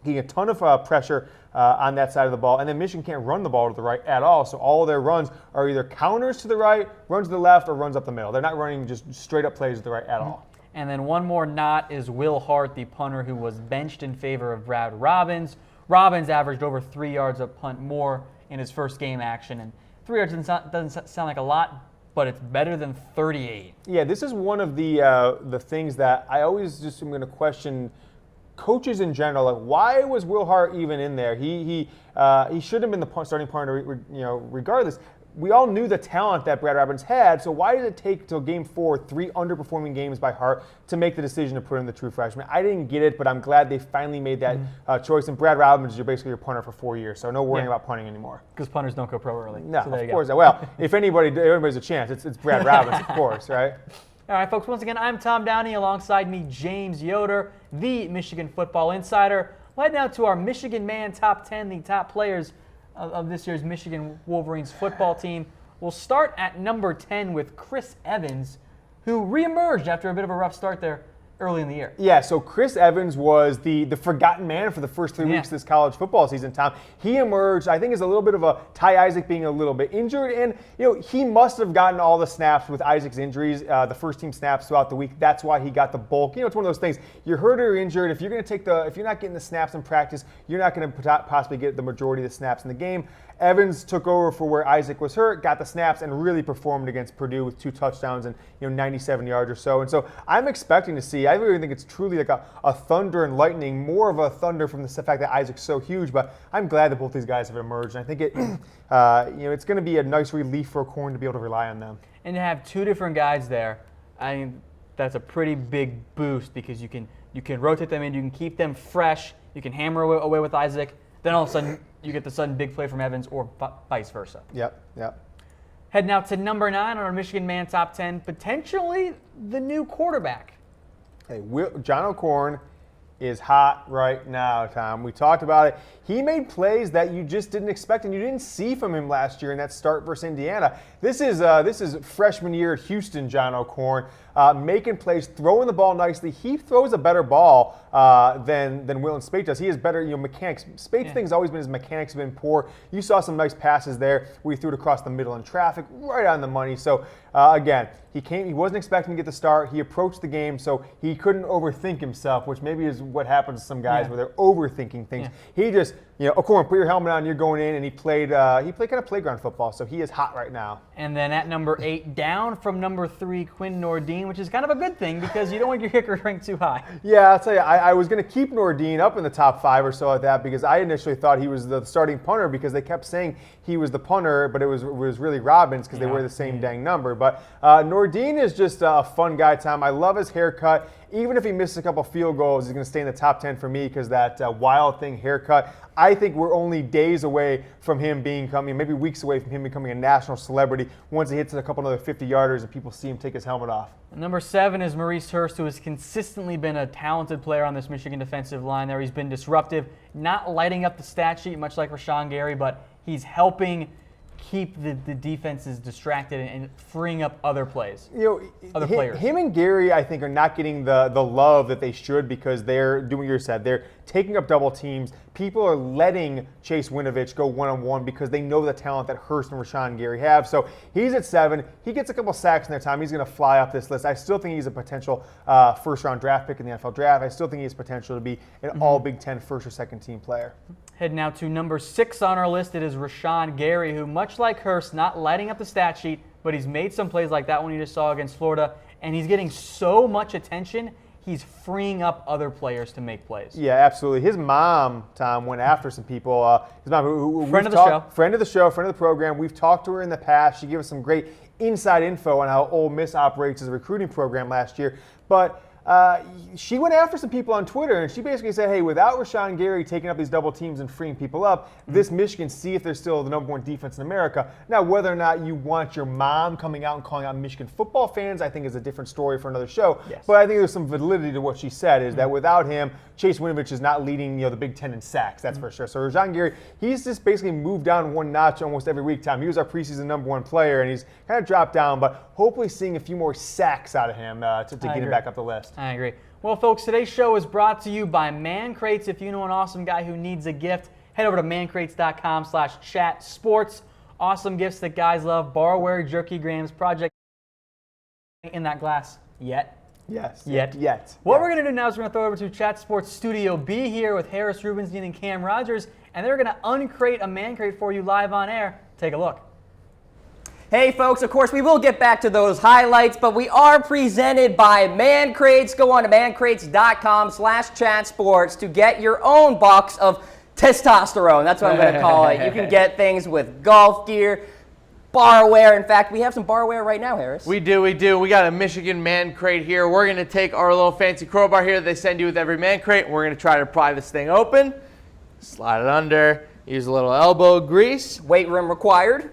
S3: getting a ton of pressure on that side of the ball. And then Michigan can't run the ball to the right at all. So all of their runs are either counters to the right, runs to the left, or runs up the middle. They're not running just straight up plays to the right at all.
S2: And then one more not is Will Hart, the punter who was benched in favor of Brad Robbins. Robbins averaged over 3 yards a punt more in his first game action. And 3 yards doesn't sound like a lot, but it's better than 38.
S3: Yeah, this is one of the things that I always just am going to question coaches in general. Like, why was Will Hart even in there? He should have been the starting punter, regardless. We all knew the talent that Brad Robbins had, so why did it take till game 4, 3 underperforming games by Hart to make the decision to put in the true freshman? I didn't get it, but I'm glad they finally made that choice. And Brad Robbins is basically your punter for 4 years, so no worrying about punting anymore.
S2: Because punters don't go pro early.
S3: No,
S2: so
S3: of course. Well, if everybody's a chance, it's Brad Robbins, of course, right?
S2: All right, folks, once again, I'm Tom Downey. Alongside me, James Yoder, the Michigan Football Insider. We'll head now to our Michigan Man Top 10, the top players of this year's Michigan Wolverines football team. We'll start at number 10 with Chris Evans, who reemerged after a bit of a rough start there early in the year.
S3: Yeah, so Chris Evans was the forgotten man for the first 3 weeks of this college football season, Tom. He emerged, I think, as a little bit of a Ty Isaac being a little bit injured, and he must have gotten all the snaps with Isaac's injuries, the first team snaps throughout the week. That's why he got the bulk. It's one of those things. You're hurt or injured. If you're not getting the snaps in practice, you're not going to possibly get the majority of the snaps in the game. Evans took over for where Isaac was hurt, got the snaps, and really performed against Purdue with 2 touchdowns and 97 yards or so. And so I'm expecting to see, I really think it's truly like a thunder and lightning, more of a thunder from the fact that Isaac's so huge. But I'm glad that both these guys have emerged. And I think it's going to be a nice relief for Corn to be able to rely on them.
S2: And to have 2 different guys there, I mean, that's a pretty big boost because you can rotate them in, you can keep them fresh, you can hammer away with Isaac. Then all of a sudden, you get the sudden big play from Evans or vice versa.
S3: Yep.
S2: Head now to number 9 on our Michigan Man Top 10, potentially the new quarterback.
S3: Hey, John O'Korn is hot right now, Tom. We talked about it. He made plays that you just didn't expect and you didn't see from him last year in that start versus Indiana. This is freshman year at Houston, John O'Korn, making plays, throwing the ball nicely. He throws a better ball than Wilton Speight does. He has better mechanics. Speight's thing's always been his mechanics have been poor. You saw some nice passes there where he threw it across the middle in traffic, right on the money. So again, he wasn't expecting to get the start. He approached the game, so he couldn't overthink himself, which maybe is what happens to some guys where they're overthinking things. He just, O'Korn, put your helmet on, you're going in, and he played kind of playground football, so he is hot right now.
S2: And then at number 8, down from number 3, Quinn Nordin, which is kind of a good thing because you don't want your kicker ranked too high.
S3: Yeah, I'll tell you, I was going to keep Nordin up in the top 5 or so like that because I initially thought he was the starting punter because they kept saying he was the punter, but it was really Robbins because they wear the same dang number. But Nordin is just a fun guy, Tom. I love his haircut. Even if he misses a couple field goals, he's going to stay in the top 10 for me because that Wild Thing haircut. I think we're only days away from him becoming, maybe weeks away from him becoming a national celebrity once he hits a couple other 50-yarders and people see him take his helmet off.
S2: Number 7 is Maurice Hurst, who has consistently been a talented player on this Michigan defensive line there. He's been disruptive, not lighting up the stat sheet much like Rashawn Gary, but he's helping keep the defenses distracted and freeing up other plays, other players. Him
S3: and Gary, I think, are not getting the love that they should because they're doing what you said. They're taking up double teams. People are letting Chase Winovich go one-on-one because they know the talent that Hurst and Rashawn Gary have. So he's at 7. He gets a couple sacks in their time. He's going to fly up this list. I still think he's a potential first-round draft pick in the NFL draft. I still think he has potential to be an all-Big Ten first or second team player.
S2: Head now to number 6 on our list. It is Rashawn Gary, who, much like Hurst, not lighting up the stat sheet, but he's made some plays like that one you just saw against Florida, and he's getting so much attention, he's freeing up other players to make plays.
S3: Yeah, absolutely. His mom, Tom, went after some people. His mom,
S2: friend of the show,
S3: friend of the program. We've talked to her in the past. She gave us some great inside info on how Ole Miss operates as a recruiting program last year. But she went after some people on Twitter, and she basically said, hey, without Rashawn Gary taking up these double teams and freeing people up, this Michigan, see if they're still the #1 defense in America. Now, whether or not you want your mom coming out and calling out Michigan football fans, I think is a different story for another show.
S2: Yes.
S3: But I think there's some validity to what she said, is that without him, Chase Winovich is not leading the Big Ten in sacks, that's for sure. So Rashawn Gary, he's just basically moved down one notch almost every week, Tom. He was our preseason #1 player, and he's kind of dropped down, but hopefully seeing a few more sacks out of him to get him back up the list.
S2: I agree. Well, folks, today's show is brought to you by Man Crates. If you know an awesome guy who needs a gift, head over to mancrates.com/chatsports. Awesome gifts that guys love. Barware, jerky grams, project in that glass yet.
S3: Yes.
S2: Yet. What we're going to do now is we're going to throw it over to Chat Sports Studio B here with Harris Rubenstein and Cam Rogers, and they're going to uncrate a Man Crate for you live on air. Take a look.
S4: Hey folks, of course we will get back to those highlights, but we are presented by Man Crates. Go on to mancrates.com/chatsports to get your own box of testosterone. That's what I'm going to call it. You can get things with golf gear, barware. In fact, we have some barware right now, Harris.
S5: We do. We got a Michigan Man Crate here. We're going to take our little fancy crowbar here that they send you with every Man Crate, and we're going to try to pry this thing open, slide it under, use a little elbow grease.
S4: Weight room required.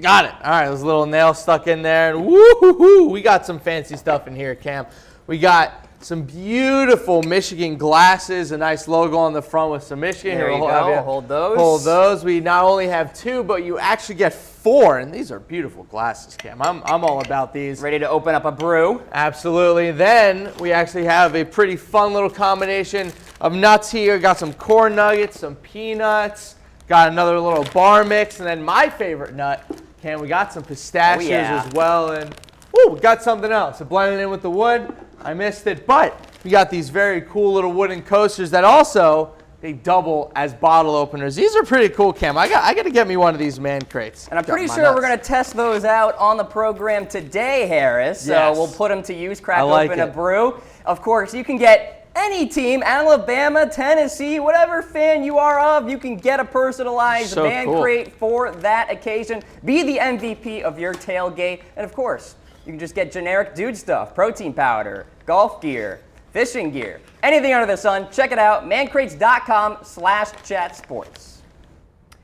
S5: Got it. All right, there's a little nail stuck in there. And woo-hoo-hoo, we got some fancy stuff in here, Cam. We got some beautiful Michigan glasses, a nice logo on the front with some Michigan.
S4: There you go. Hold those.
S5: Hold those. We not only have 2, but you actually get 4, and these are beautiful glasses, Cam. I'm all about these.
S4: Ready to open up a brew.
S5: Absolutely. Then we actually have a pretty fun little combination of nuts here. Got some corn nuggets, some peanuts. Got another little bar mix, and then my favorite nut, Cam, we got some pistachios as well, and we got something else. It blended in with the wood. I missed it, but we got these very cool little wooden coasters that also, they double as bottle openers. These are pretty cool, Cam. I got to get me one of these Man Crates.
S4: And I'm pretty sure we're going to test those out on the program today, Harris.
S5: Yes.
S4: So we'll put them to use, crack open a brew. Of course, you can get any team, Alabama, Tennessee, whatever fan you are of, you can get a personalized Man Crate for that occasion. Be the MVP of your tailgate. And of course, you can just get generic dude stuff, protein powder, golf gear, fishing gear, anything under the sun. Check it out, mancrates.com/chatsports.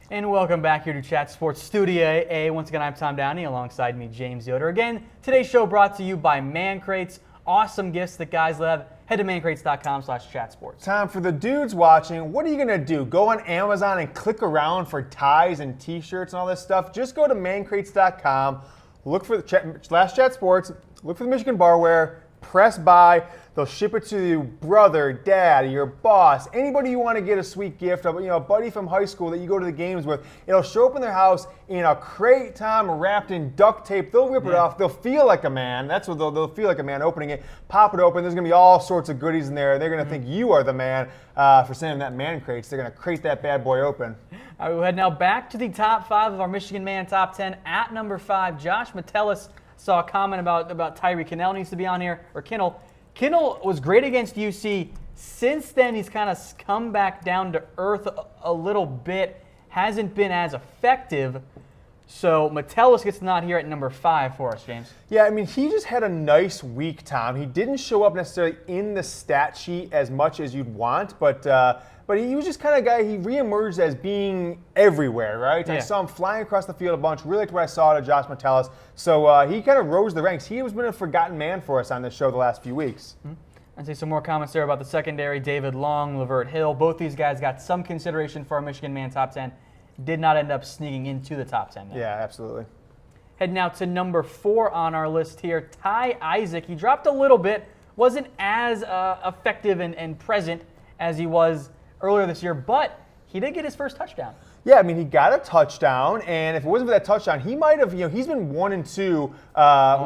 S2: And welcome back here to Chat Sports Studio A. Once again, I'm Tom Downey, alongside me, James Yoder. Again, today's show brought to you by Man Crates. Awesome gifts that guys love. Head to mancrates.com/chatsports.
S3: Tom, for the dudes watching, what are you going to do? Go on Amazon and click around for ties and t-shirts and all this stuff? Just go to mancrates.com, look for the /chatsports, look for the Michigan barware, press buy. They'll ship it to you, brother, dad, your boss, anybody you want to get a sweet gift of, a buddy from high school that you go to the games with. It'll show up in their house in a crate, Tom, wrapped in duct tape. They'll rip it off. They'll feel like a man. That's what they'll feel like a man opening it. Pop it open. There's going to be all sorts of goodies in there. They're going to think you are the man for sending that Man Crates. They're going to crate that bad boy open.
S2: All right, we'll head now back to the top 5 of our Michigan Man Top 10. At number 5, Josh Metellus saw a comment about Tyree Kinnell needs to be on here, or Kinnell. Kinnell was great against UC. Since then, he's kind of come back down to earth a little bit. Hasn't been as effective. So Metellus gets the nod here at number 5 for us, James.
S3: Yeah, I mean, he just had a nice week, Tom. He didn't show up necessarily in the stat sheet as much as you'd want, but he was just kind of a guy, he reemerged as being everywhere, right? Yeah. I saw him flying across the field a bunch. Really liked what I saw to Josh Metellus. So he kind of rose the ranks. He has been a forgotten man for us on this show the last few weeks.
S2: I'd say some more comments there about the secondary. David Long, Lavert Hill. Both these guys got some consideration for our Michigan Man Top 10. Did not end up sneaking into the top 10. Though.
S3: Yeah, absolutely.
S2: Head now to number 4 on our list here. Ty Isaac. He dropped a little bit. Wasn't as effective and present as he was earlier this year, but he did get his first touchdown.
S3: Yeah, I mean, he got a touchdown, and if it wasn't for that touchdown, he might have, he's been 1 and 2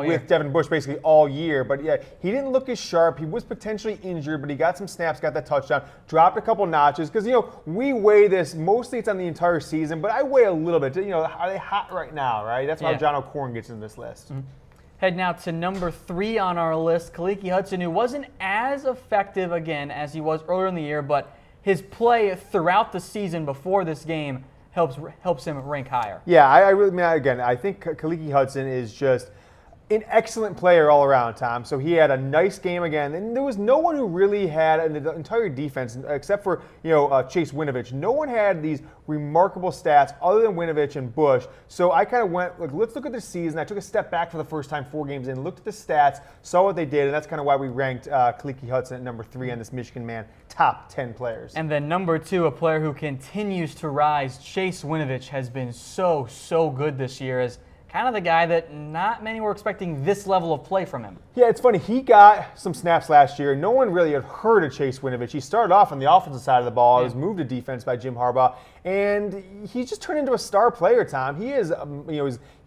S3: with Devin Bush basically all year. But yeah, he didn't look as sharp. He was potentially injured, but he got some snaps, got that touchdown, dropped a couple notches. Because, we weigh this, mostly it's on the entire season, but I weigh a little bit. Are they hot right now, right? That's how John O'Corn gets in this list.
S2: Mm-hmm. Head now to number 3 on our list, Kaliki Hudson, who wasn't as effective, again, as he was earlier in the year, but his play throughout the season before this game helps him rank higher.
S3: Yeah, I think Kaliki Hudson is just An excellent player all around, Tom. So he had a nice game again, and there was no one who really had in the entire defense, except for Chase Winovich. No one had these remarkable stats other than Winovich and Bush. So I kind of went, let's look at the season. I took a step back for the first time 4 games in, looked at the stats, saw what they did, and that's kind of why we ranked Khaliki Hudson at number 3 on this Michigan Man top 10 players.
S2: And then number 2, a player who continues to rise, Chase Winovich, has been so good this year as kind of the guy that not many were expecting this level of play from him.
S3: Yeah, it's funny. He got some snaps last year. No one really had heard of Chase Winovich. He started off on the offensive side of the ball. He was moved to defense by Jim Harbaugh, and he just turned into a star player, Tom. He is,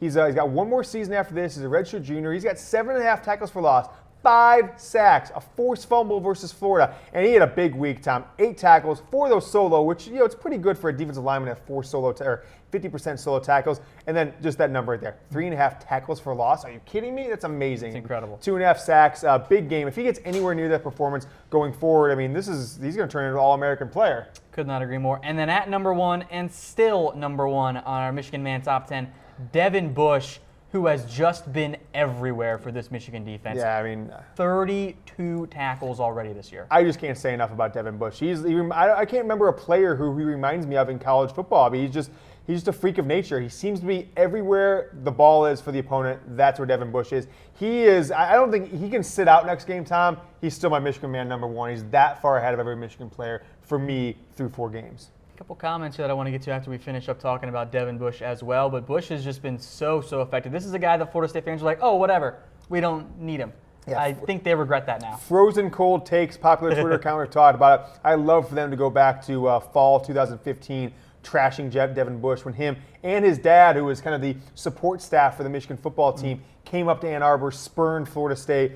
S3: he's got one more season after this. He's a redshirt junior. He's got 7.5 tackles for loss, 5 sacks, a forced fumble versus Florida, and he had a big week, Tom. 8 tackles, 4 of those solo, which it's pretty good for a defensive lineman at 4 solo or 50% solo tackles, and then just that number right there, 3.5 tackles for loss. Are you kidding me? That's amazing.
S2: It's incredible.
S3: 2.5 sacks, big game. If he gets anywhere near that performance going forward, I mean, he's going to turn into an All-American player.
S2: Could not agree more. And then at number 1, and still number 1 on our Michigan Man Top 10, Devin Bush, who has just been everywhere for this Michigan defense.
S3: Yeah, I mean,
S2: 32 tackles already this year.
S3: I just can't say enough about Devin Bush. I can't remember a player who he reminds me of in college football. I mean, he's just a freak of nature. He seems to be everywhere the ball is for the opponent. That's where Devin Bush is. He is. I don't think he can sit out next game, Tom. He's still my Michigan Man number 1. He's that far ahead of every Michigan player for me through 4 games.
S2: A couple comments here that I want to get to after we finish up talking about Devin Bush as well. But Bush has just been so effective. This is a guy that Florida State fans are like, oh, whatever. We don't need him. Yeah, I think they regret that now.
S3: Frozen Cold Takes, popular Twitter account, we talked about it. I love for them to go back to fall 2015, trashing Devin Bush when him and his dad, who was kind of the support staff for the Michigan football team, came up to Ann Arbor, spurned Florida State.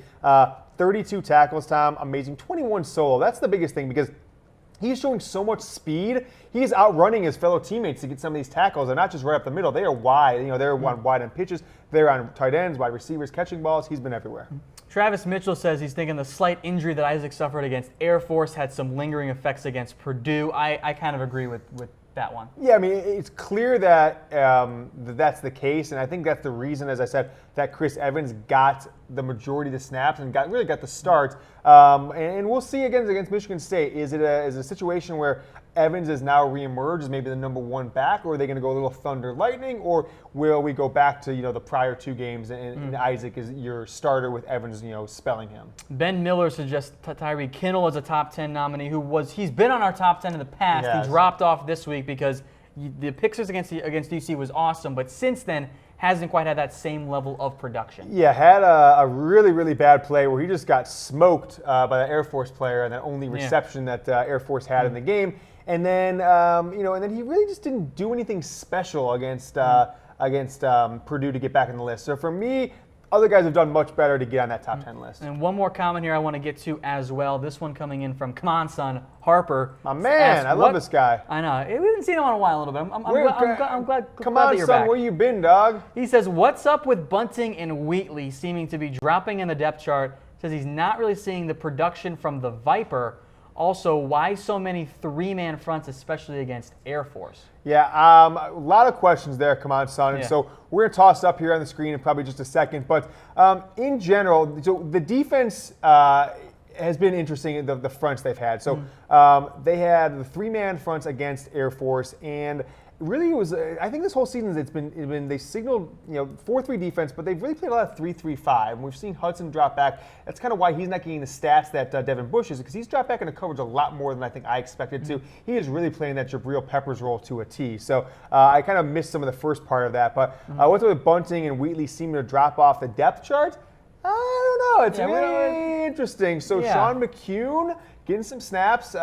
S3: 32 tackles, Tom, amazing. 21 solo. That's the biggest thing because he's showing so much speed. He's outrunning his fellow teammates to get some of these tackles. They're not just right up the middle. They are wide. They're wide on pitches. They're on tight ends, wide receivers, catching balls. He's been everywhere.
S2: Travis Mitchell says he's thinking the slight injury that Isaac suffered against Air Force had some lingering effects against Purdue. I kind of agree with that one.
S3: Yeah, I mean, it's clear that that's the case, and I think that's the reason, as I said, that Chris Evans got the majority of the snaps and really got the start. And we'll see against Michigan State. Is it a situation where Evans is now reemerged as maybe the number 1 back, or are they going to go a little thunder lightning, or will we go back to the prior 2 games and Isaac is your starter with Evans spelling him?
S2: Ben Miller suggests Tyreek Kinnell as a top 10 nominee. He's been on our top 10 in the past. Yes. He dropped off this week because the Pixers against DC was awesome, but since then hasn't quite had that same level of production.
S3: Yeah, had a really bad play where he just got smoked by the Air Force player, and the only reception that Air Force had in the game. And then, and then he really just didn't do anything special against Purdue to get back in the list. So for me, other guys have done much better to get on that top 10 list.
S2: And one more comment here I want to get to as well. This one coming in from Come On Son Harper.
S3: My man, I love this guy.
S2: I know. We haven't seen him in a while a little bit. I'm glad
S3: Come on,
S2: that you're
S3: son,
S2: back.
S3: where you been, dog?
S2: He says, what's up with Bunting and Wheatley seeming to be dropping in the depth chart? Says he's not really seeing the production from the Viper. Also, why so many 3-man fronts, especially against Air Force?
S3: Yeah, a lot of questions there, come on, son. And so we're going to toss up here on the screen in probably just a second. But in general, so the defense has been interesting, the fronts they've had. So they had the 3-man fronts against Air Force, and really it was, I think this whole season it's been they signaled 4-3 defense, but they've really played a lot of 3-3-5. And we've seen Hudson drop back. That's kind of why he's not getting the stats that Devin Bush is, because he's dropped back into coverage a lot more than I think I expected to. He is really playing that Jabril Peppers role to a T. So I kind of missed some of the first part of that. But what's with Bunting and Wheatley seeming to drop off the depth chart? I don't know. It's really interesting. So Sean McCune getting some snaps.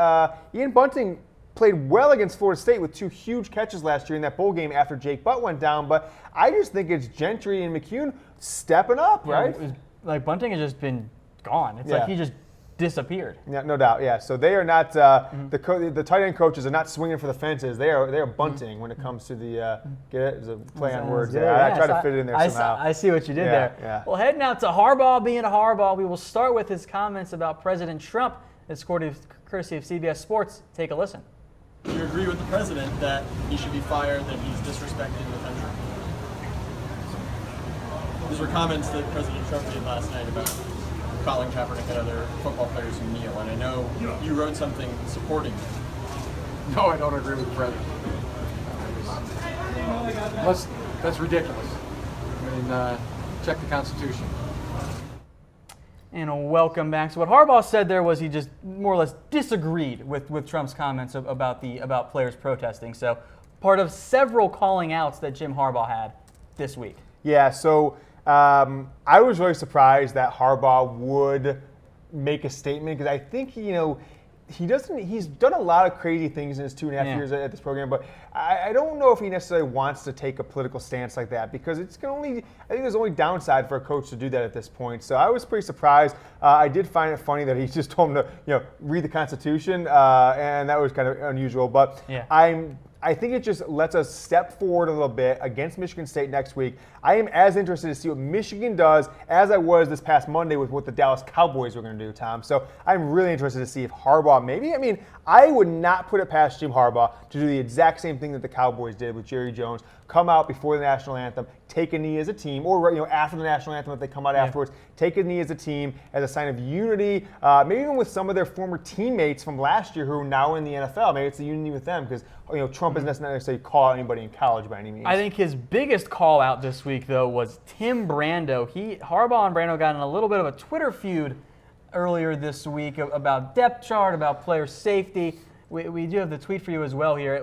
S3: Ian Bunting played well against Florida State with 2 huge catches last year in that bowl game after Jake Butt went down. But I just think it's Gentry and McCune stepping up, right?
S2: Like Bunting has just been gone. It's like he just disappeared.
S3: Yeah, no doubt. Yeah. So they are not the tight end coaches are not swinging for the fences. They are bunting when it comes to the get it? It's a play on words. I try to fit it in there somehow.
S2: I see what you did there.
S3: Yeah.
S2: Well, heading out to Harbaugh being a Harbaugh, we will start with his comments about President Trump. It's courtesy of CBS Sports. Take a listen.
S6: Do you agree with the president that he should be fired, that he's disrespecting the country? These were comments that President Trump made last night about Colin Kaepernick and other football players who kneel, and I know you wrote something supporting him.
S7: No, I don't agree with the president. That's ridiculous. I mean, check the Constitution.
S2: And welcome back. So what Harbaugh said there was he just more or less disagreed with Trump's comments about players protesting. So part of several calling outs that Jim Harbaugh had this week.
S3: Yeah, so I was really surprised that Harbaugh would make a statement because I think, he's done a lot of crazy things in his 2.5 years at this program, but I don't know if he necessarily wants to take a political stance like that because I think there's only downside for a coach to do that at this point. So I was pretty surprised. I did find it funny that he just told him to, read the Constitution, and that was kind of unusual. But I think it just lets us step forward a little bit against Michigan State next week. I am as interested to see what Michigan does as I was this past Monday with what the Dallas Cowboys were going to do, Tom. So I'm really interested to see if Harbaugh I would not put it past Jim Harbaugh to do the exact same thing that the Cowboys did with Jerry Jones, come out before the national anthem, take a knee as a team, or after the national anthem if they come out afterwards, take a knee as a team as a sign of unity, maybe even with some of their former teammates from last year who are now in the NFL. Maybe it's the unity with them because Trump isn't necessarily call out anybody in college by any means.
S2: I think his biggest call out this week, though, was Tim Brando. Harbaugh and Brando got in a little bit of a Twitter feud earlier this week about depth chart, about player safety. We do have the tweet for you as well here.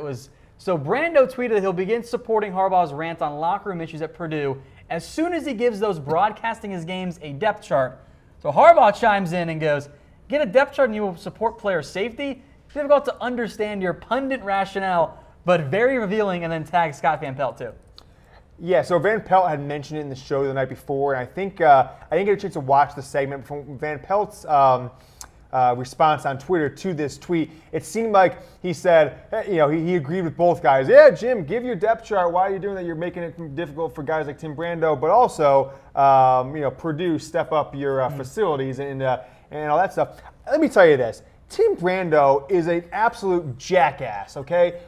S2: So Brando tweeted that he'll begin supporting Harbaugh's rant on locker room issues at Purdue as soon as he gives those broadcasting his games a depth chart. So Harbaugh chimes in and goes, get a depth chart and you will support player safety? It's difficult to understand your pundit rationale, but very revealing, and then tags Scott Van Pelt too.
S3: Yeah, so Van Pelt had mentioned it in the show the night before, and I think I didn't get a chance to watch the segment from Van Pelt's response on Twitter to this tweet. It seemed like he said, he agreed with both guys. Yeah, Jim, give your depth chart. Why are you doing that? You're making it difficult for guys like Tim Brando, but also, Purdue, step up your facilities and all that stuff. Let me tell you this. Tim Brando is an absolute jackass, okay?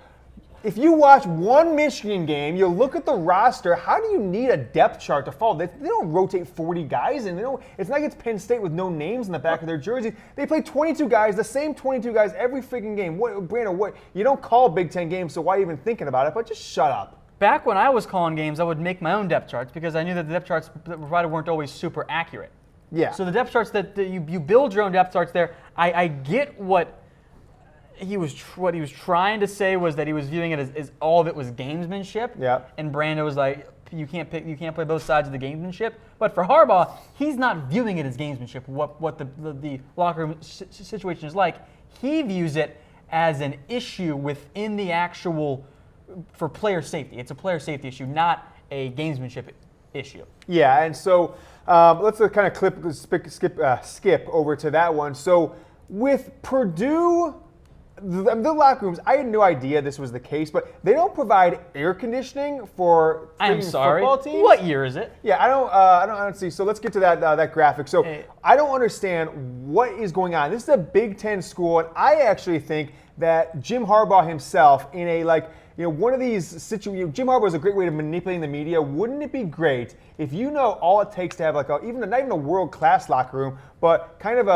S3: If you watch one Michigan game, you look at the roster, how do you need a depth chart to follow? They don't rotate 40 guys, and it's not like it's Penn State with no names in the back of their jerseys. They play 22 guys, the same 22 guys every freaking game. Brando, you don't call Big Ten games, so why are you even thinking about it? But just shut up.
S2: Back when I was calling games, I would make my own depth charts because I knew that the depth charts that were provided weren't always super accurate.
S3: Yeah.
S2: So the depth charts that you build your own depth charts there, I get what he was trying to say was that he was viewing it as all of it was gamesmanship.
S3: Yeah.
S2: And Brando was like, you can't play both sides of the gamesmanship. But for Harbaugh, he's not viewing it as gamesmanship. What the locker room situation is like, he views it as an issue within the actual for player safety. It's a player safety issue, not a gamesmanship issue.
S3: Yeah, and so let's kind of skip over to that one. So with Purdue. The locker rooms, I had no idea this was the case, but they don't provide air conditioning for football teams.
S2: What year is it?
S3: Yeah, I don't see. So let's get to that graphic. So I don't understand what is going on. This is a Big Ten school, and I actually think that Jim Harbaugh himself in a one of these situations, Jim Harbaugh is a great way of manipulating the media. Wouldn't it be great if all it takes to have not even a world-class locker room, but kind of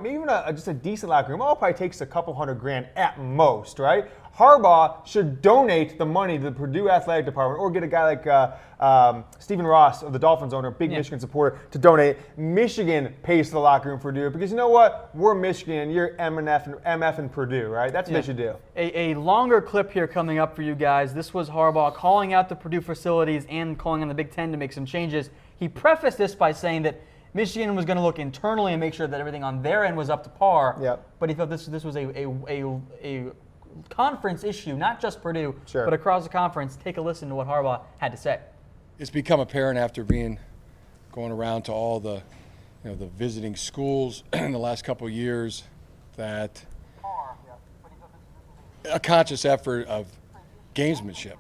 S3: maybe even just a decent locker room. All it probably takes a couple $100,000 at most, right? Harbaugh should donate the money to the Purdue Athletic Department or get a guy like Stephen Ross of the Dolphins owner, big Michigan supporter, to donate. Michigan pays for the locker room for Purdue because you know what? We're Michigan, you're MF and Purdue, right? That's what they should do.
S2: A longer clip here coming up for you guys. This was Harbaugh calling out the Purdue facilities and calling on the Big Ten to make some changes. He prefaced this by saying that Michigan was going to look internally and make sure that everything on their end was up to par.
S3: Yep.
S2: But he felt this was a conference issue, not just Purdue,
S3: sure,
S2: but across the conference. Take a listen to what Harbaugh had to say.
S8: It's become apparent after going around to all the the visiting schools in the last couple of years that a conscious effort of gamesmanship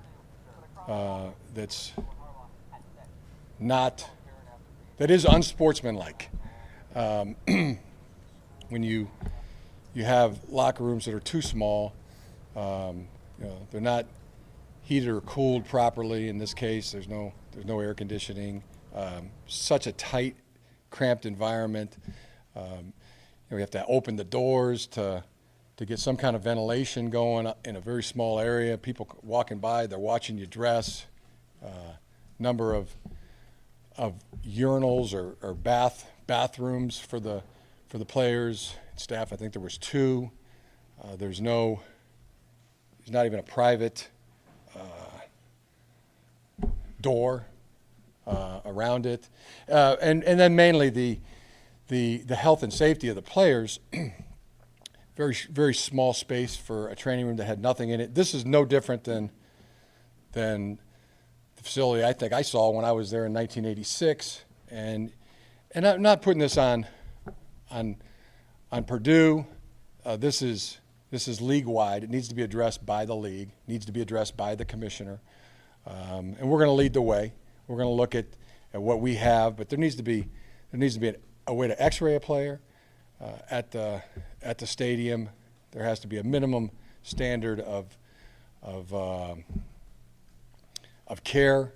S8: that is unsportsmanlike. When you have locker rooms that are too small, they're not heated or cooled properly. In this case, there's no air conditioning. such a tight, cramped environment. We have to open the doors to get some kind of ventilation going in a very small area. People walking by, they're watching you dress. Number of urinals or bathrooms for the players and staff. I think there was 2. There's not even a private door around it, and then mainly the health and safety of the players. Very, very small space for a training room that had nothing in it. This is no different than the facility I think I saw when I was there in 1986. And I'm not putting this on Purdue. This is league-wide. It needs to be addressed by the league. It needs to be addressed by the commissioner. And we're going to lead the way. We're going to look at what we have, but there needs to be a way to X-ray a player at the stadium. There has to be a minimum standard of care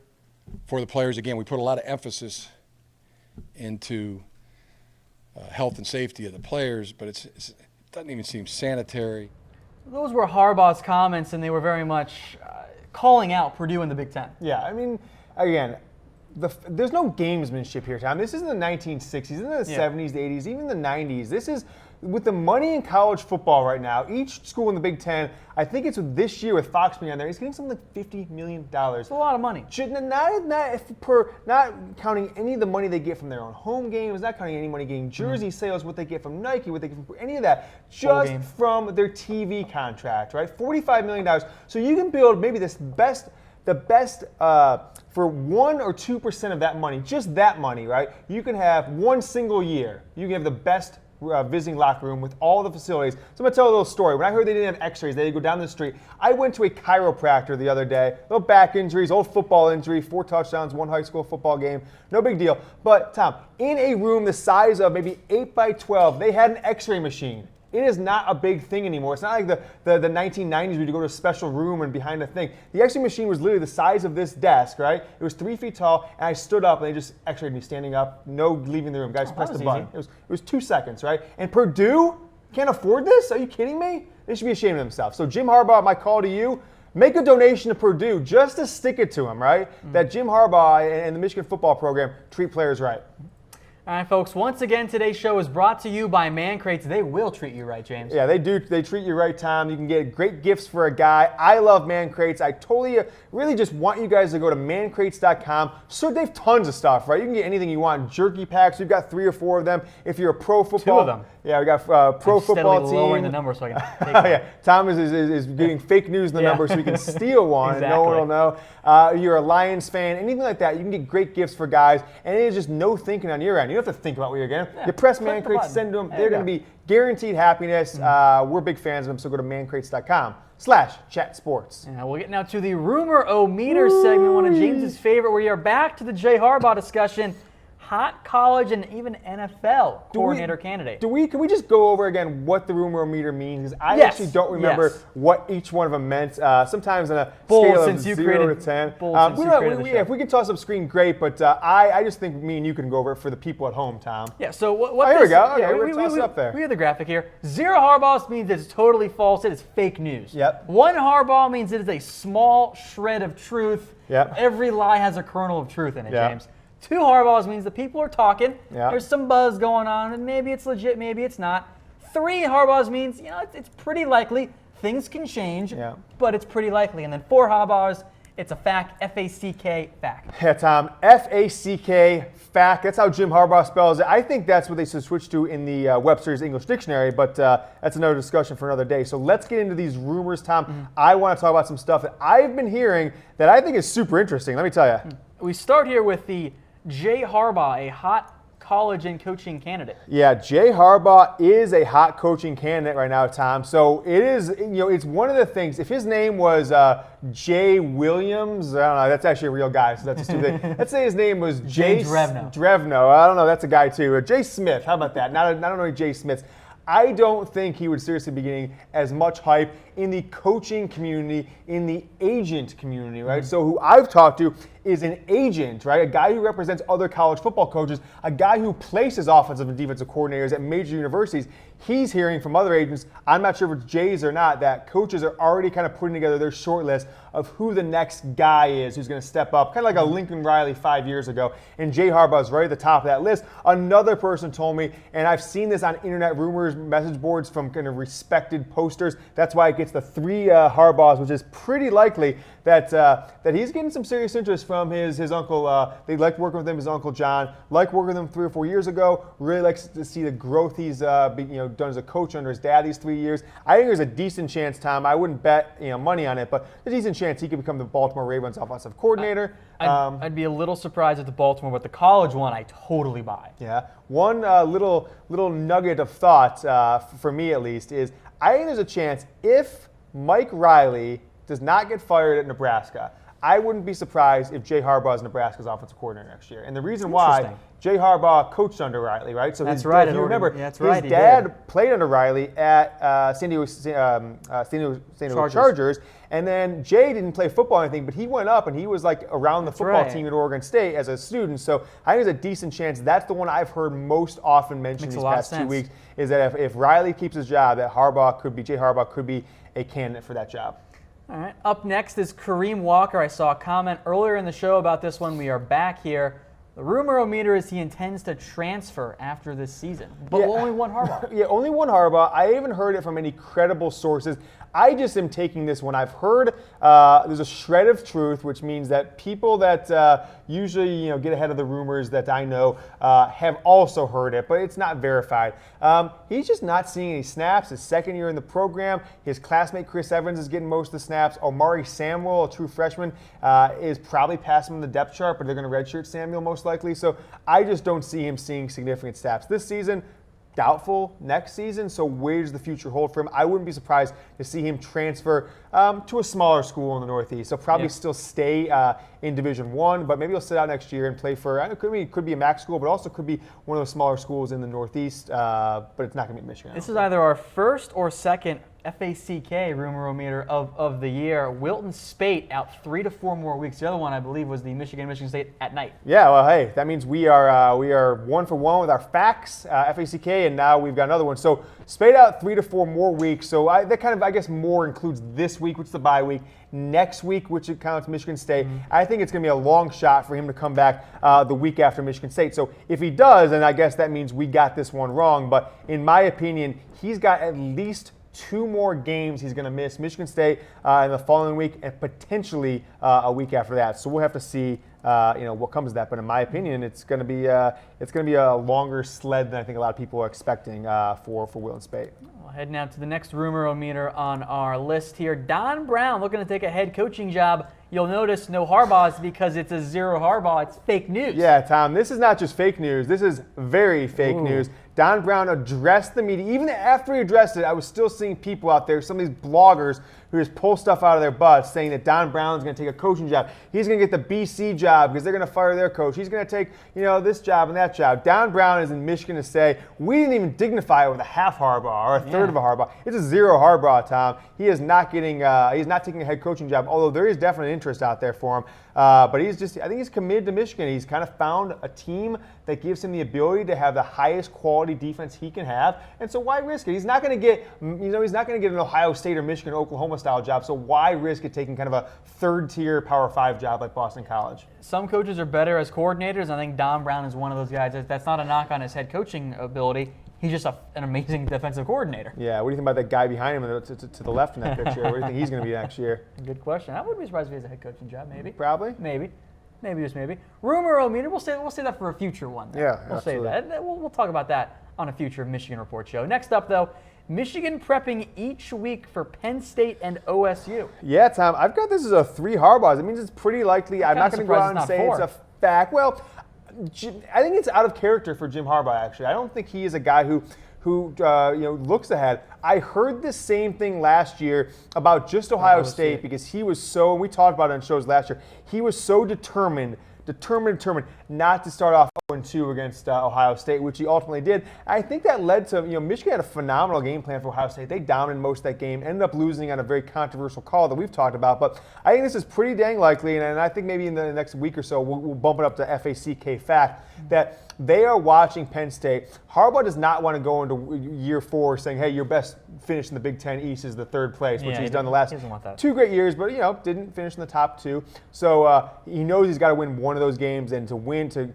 S8: for the players. Again, we put a lot of emphasis into health and safety of the players, but it doesn't even seem sanitary.
S2: Those were Harbaugh's comments, and they were very much calling out Purdue in the Big Ten.
S3: Yeah, I mean, again, there's no gamesmanship here, Tom. This isn't the 1960s, this isn't the 70s, the 80s, even the 90s. This is, with the money in college football right now, each school in the Big Ten, I think it's this year with Fox being on there, he's getting something like $50 million.
S2: It's a lot of money.
S3: Not counting any of the money they get from their own home games, not counting any money getting jersey sales, what they get from Nike, what they get from any of that, just from their TV contract, right? $45 million. So you can build maybe the best for 1 or 2% of that money, just that money, right? You can have one single year. You can have the best visiting locker room with all the facilities. So I'm going to tell a little story. When I heard they didn't have x-rays, they had to go down the street. I went to a chiropractor the other day. Little back injuries, old football injury, 4 touchdowns, 1 high school football game. No big deal. But, Tom, in a room the size of maybe 8 by 12, they had an x-ray machine. It is not a big thing anymore. It's not like the 1990s where you go to a special room and behind a thing. The x-ray machine was literally the size of this desk, right? It was 3 feet tall, and I stood up, and they just x-rayed me standing up, no leaving the room. Guys, press the button. It was 2 seconds, right? And Purdue can't afford this? Are you kidding me? They should be ashamed of themselves. So Jim Harbaugh, my call to you, make a donation to Purdue just to stick it to them, right? That Jim Harbaugh and the Michigan football program treat players right.
S2: All right, folks, once again, today's show is brought to you by Man Crates. They will treat you right, James.
S3: Yeah, they do. They treat you right, Tom. You can get great gifts for a guy. I love Man Crates. I totally, really just want you guys to go to mancrates.com. So they have tons of stuff, right? You can get anything you want. Jerky packs. We've got 3 or 4 of them. If you're a pro football.
S2: 2 of them.
S3: Yeah, we got pro football team.
S2: Lowering the number so I can take
S3: Oh, yeah. Tom is getting fake news in the number so he can steal one.
S2: Exactly.
S3: And no one will know. You're a Lions fan, anything like that. You can get great gifts for guys. And it is just no thinking on your end. You don't have to think about what you're getting.
S2: Yeah,
S3: you press Man Crates, send them. They're going to be guaranteed happiness. We're big fans of them, so go to mancrates.com/chatsports.
S2: Yeah, we'll get now to the Rumor-O-Meter segment, one of James's favorite. We are back to the Jay Harbaugh discussion. Hot college and even NFL coordinator candidate.
S3: Can we just go over again what the Rumor-O-Meter means? Because I actually don't remember what each one of them meant. Sometimes on a scale of 0 to 10. If we can toss up screen, great. But I just think me and you can go over it for the people at home, Tom.
S2: Yeah. So what?
S3: Here we go. Okay,
S2: yeah,
S3: we're toss it up there.
S2: We have the graphic here. 0 Harbaugh means it's totally false. It is fake news.
S3: Yep.
S2: 1 Harbaugh means it is a small shred of truth.
S3: Yep.
S2: Every lie has a kernel of truth in it,
S3: Yep.
S2: James. 2 Harbaughs means the people are talking.
S3: Yeah.
S2: There's some buzz going on, and maybe it's legit, maybe it's not. 3 Harbaughs means, it's pretty likely. Things can change, but it's pretty likely. And then 4 Harbaughs, it's a fact, F-A-C-K, fact.
S3: Yeah, Tom, F-A-C-K, fact. That's how Jim Harbaugh spells it. I think that's what they should switch to in the Webster's English Dictionary, but that's another discussion for another day. So let's get into these rumors, Tom. I want to talk about some stuff that I've been hearing that I think is super interesting. Let me tell you.
S2: We start here with the Jay Harbaugh, a hot college and coaching candidate.
S3: Yeah, Jay Harbaugh is a hot coaching candidate right now, Tom. So it is, it's one of the things. If his name was Jay Williams, I don't know, that's actually a real guy, so that's a stupid thing. Let's say his name was Jay Drevno. I don't know, that's a guy too. Jay Smith, how about that? Not only Jay Smiths. I don't think he would seriously be getting as much hype in the coaching community, in the agent community, right? So who I've talked to is an agent, right? A guy who represents other college football coaches, a guy who places offensive and defensive coordinators at major universities. He's hearing from other agents, I'm not sure if it's Jay's or not, that coaches are already kind of putting together their short list of who the next guy is who's going to step up, kind of like a Lincoln Riley 5 years ago. And Jay Harbaugh is right at the top of that list. Another person told me, and I've seen this on internet rumors, message boards from kind of respected posters. That's why it gets the 3 Harbaughs, which is pretty likely that he's getting some serious interest from his uncle. They liked working with him, his Uncle John. Liked working with him 3 or 4 years ago. Really likes to see the growth he's done as a coach under his dad these 3 years. I think there's a decent chance, Tom. I wouldn't bet money on it, but there's a decent chance he could become the Baltimore Ravens offensive coordinator.
S2: I'd be a little surprised at the Baltimore, but the college one I totally buy.
S3: Yeah. One little nugget of thought, for me at least, is I think there's a chance if Mike Riley does not get fired at Nebraska, I wouldn't be surprised if Jay Harbaugh is Nebraska's offensive coordinator next year. And the reason why, Jay Harbaugh coached under Riley, right? So
S2: that's right.
S3: If you remember, his dad played under Riley at San Diego Chargers. And then Jay didn't play football or anything, but he went up and he was like around the football team at Oregon State as a student. So I think there's a decent chance that's the one I've heard most often mentioned these past 2 weeks, is that if Riley keeps his job, that Jay Harbaugh could be a candidate for that job.
S2: All right. Up next is Kareem Walker. I saw a comment earlier in the show about this one. We are back here. The rumor-o-meter is he intends to transfer after this season, but only one Harbaugh.
S3: Yeah, only one Harbaugh. I haven't heard it from any credible sources. I just am taking this one. I've heard there's a shred of truth, which means that people that usually get ahead of the rumors that I know have also heard it, but it's not verified. He's just not seeing any snaps. His second year in the program, his classmate Chris Evans is getting most of the snaps. Omari Samuel, a true freshman, is probably past him in the depth chart, but they're going to redshirt Samuel most likely. So I just don't see him seeing significant snaps this season. Doubtful next season, so where does the future hold for him? I wouldn't be surprised to see him transfer to a smaller school in the Northeast. He'll probably still stay in Division I, but maybe he'll sit out next year and play for, it could be a MAC school, but also could be one of those smaller schools in the Northeast, but it's not going to be Michigan.
S2: This is either our first or second FACK rumor-o-meter of the year. Wilton Spate out 3 to 4 more weeks. The other one, I believe, was the Michigan State at night.
S3: Yeah, well, hey, that means we are 1 for 1 with our facts, FACK, and now we've got another one. So Spate out 3 to 4 more weeks. So that kind of, I guess, more includes this week, which is the bye week. Next week, which counts Michigan State. I think it's going to be a long shot for him to come back the week after Michigan State. So if he does, then I guess that means we got this one wrong. But in my opinion, he's got at least 2 more games he's going to miss, Michigan State in the following week and potentially a week after that. So we'll have to see what comes of that. But in my opinion, it's going to be a longer sled than I think a lot of people are expecting for Wilton Spate.
S2: We'll head now to the next rumor-o-meter on our list here. Don Brown looking to take a head coaching job. You'll notice no Harbaughs because it's a 0 Harbaugh. It's fake news.
S3: Yeah, Tom, this is not just fake news. This is very fake news. Don Brown addressed the media. Even after he addressed it, I was still seeing people out there, some of these bloggers who just pull stuff out of their butts saying that Don Brown's going to take a coaching job. He's going to get the BC job because they're going to fire their coach. He's going to take, this job and that job. Don Brown is in Michigan to say, we didn't even dignify it with a half Harbaugh or a third of a Harbaugh. It's a 0 Harbaugh, Tom. He is not getting, he's not taking a head coaching job, although there is definitely interest out there for him. But I think he's committed to Michigan. He's kind of found a team that gives him the ability to have the highest quality defense he can have. And so why risk it? He's not going to get, he's not going to get an Ohio State or Michigan, Oklahoma style job. So why risk it taking kind of a 3rd-tier Power 5 job like Boston College?
S2: Some coaches are better as coordinators. I think Don Brown is one of those guys. That's not a knock on his head coaching ability. He's just an amazing defensive coordinator.
S3: Yeah, what do you think about that guy behind him to the left in that picture? What do you think he's going to be next year?
S2: Good question. I wouldn't be surprised if he has a head coaching job, maybe.
S3: Probably?
S2: Maybe, just maybe. Rumor-o-meter, we'll say that for a future one.
S3: Yeah,
S2: we'll say that. We'll talk about that on a future Michigan Report show. Next up, though, Michigan prepping each week for Penn State and OSU.
S3: Yeah, Tom, I've got this as a 3 Harbaughs. It means it's pretty likely. I'm not going to go out and say it's a fact. Well, I think it's out of character for Jim Harbaugh, actually. I don't think he is a guy who looks ahead. I heard the same thing last year about just Ohio State because he was so, and we talked about it on shows last year, he was so determined not to start off 2 against Ohio State, which he ultimately did. I think that led to, Michigan had a phenomenal game plan for Ohio State. They dominated most of that game, ended up losing on a very controversial call that we've talked about. But I think this is pretty dang likely, and I think maybe in the next week or so we'll bump it up to FACK fact that they are watching Penn State. Harbaugh does not want to go into year 4 saying, hey, your best finish in the Big Ten East is the 3rd place, which he's done the last 2 great years, but didn't finish in the top 2. So he knows he's got to win one of those games, and to win, to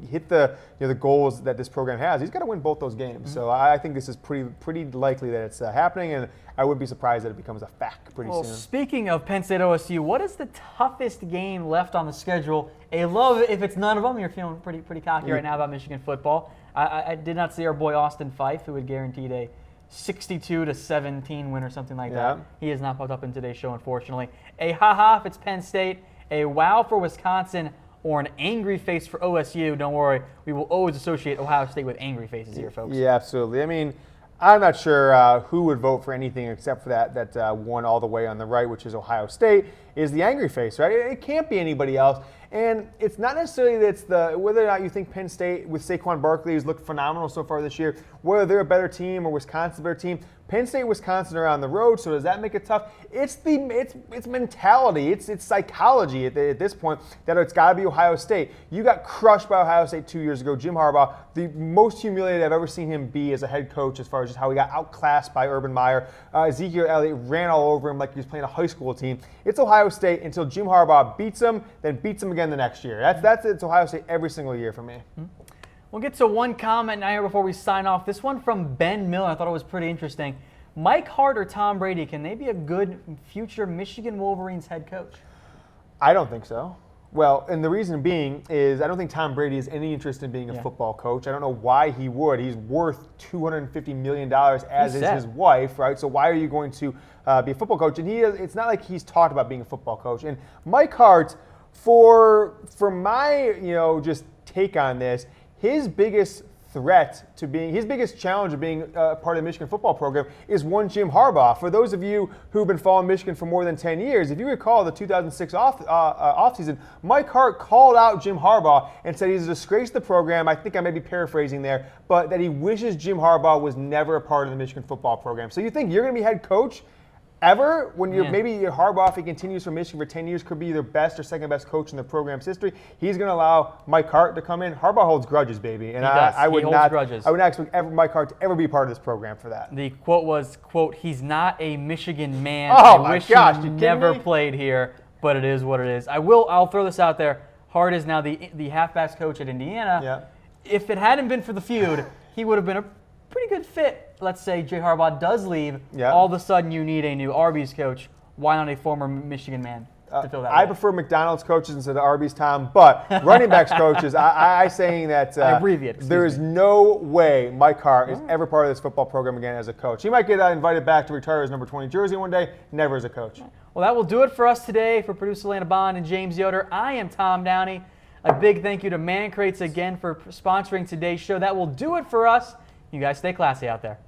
S3: hit the the goals that this program has, he's got to win both those games. So I think this is pretty likely that it's happening, and I would be surprised that it becomes a fact pretty soon.
S2: Speaking of Penn State OSU, what is the toughest game left on the schedule? I love it if it's none of them. You're feeling pretty cocky right now about Michigan football. I did not see our boy Austin Fife, who had guaranteed a 62-17 win or something like that. He has not popped up in today's show, unfortunately. A ha-ha if it's Penn State, a wow for Wisconsin, or an angry face for OSU. Don't worry, we will always associate Ohio State with angry faces here, folks.
S3: Yeah, absolutely. I mean, I'm not sure who would vote for anything except for that one all the way on the right, which is Ohio State, is the angry face, right? It can't be anybody else. And it's not necessarily that it's whether or not you think Penn State with Saquon Barkley has looked phenomenal so far this year, whether they're a better team or Wisconsin's a better team. Penn State, Wisconsin are on the road, so does that make it tough? It's mentality, it's psychology at this point that it's got to be Ohio State. You got crushed by Ohio State 2 years ago. Jim Harbaugh, the most humiliated I've ever seen him be as a head coach, as far as just how he got outclassed by Urban Meyer. Ezekiel Elliott ran all over him like he was playing a high school team. It's Ohio State until Jim Harbaugh beats him, then beats him again the next year. It's Ohio State every single year for me.
S2: We'll get to one comment now here before we sign off. This one from Ben Miller. I thought it was pretty interesting. Mike Hart or Tom Brady, can they be a good future Michigan Wolverines head coach?
S3: I don't think so. Well, and the reason being is I don't think Tom Brady has any interest in being a football coach. I don't know why he would. He's worth $250 million, as is his wife, right? So why are you going to be a football coach? And it's not like he's talked about being a football coach. And Mike Hart, for my just take on this, his biggest challenge of being part of the Michigan football program is one Jim Harbaugh. For those of you who've been following Michigan for more than 10 years, if you recall the 2006 offseason, Mike Hart called out Jim Harbaugh and said he's a disgrace to the program. I think I may be paraphrasing there, but that he wishes Jim Harbaugh was never a part of the Michigan football program. So you think you're going to be head coach ever, when maybe Harbaugh, if he continues for Michigan for 10 years, could be the best or second best coach in the program's history. He's going to allow Mike Hart to come in. Harbaugh holds grudges, baby, and I would not expect Mike Hart to ever be part of this program for that.
S2: The quote was, "quote He's not a Michigan man.
S3: Oh
S2: I wish he never played here, but it is what it is." I'll throw this out there. Hart is now the halfbacks coach at Indiana.
S3: Yeah.
S2: If it hadn't been for the feud, he would have been a pretty good fit. Let's say Jay Harbaugh does leave, all of a sudden you need a new Arby's coach. Why not a former Michigan man to fill that
S3: I
S2: role?
S3: prefer McDonald's coaches instead of Arby's, Tom, but running backs coaches, I saying that there is no way Mike Hart is ever part of this football program again as a coach. He might get invited back to retire his number 20 jersey one day, never as a coach.
S2: Well, that will do it for us today. For producer Lana Bond and James Yoder, I am Tom Downey. A big thank you to Man Crates again for sponsoring today's show. That will do it for us. You guys stay classy out there.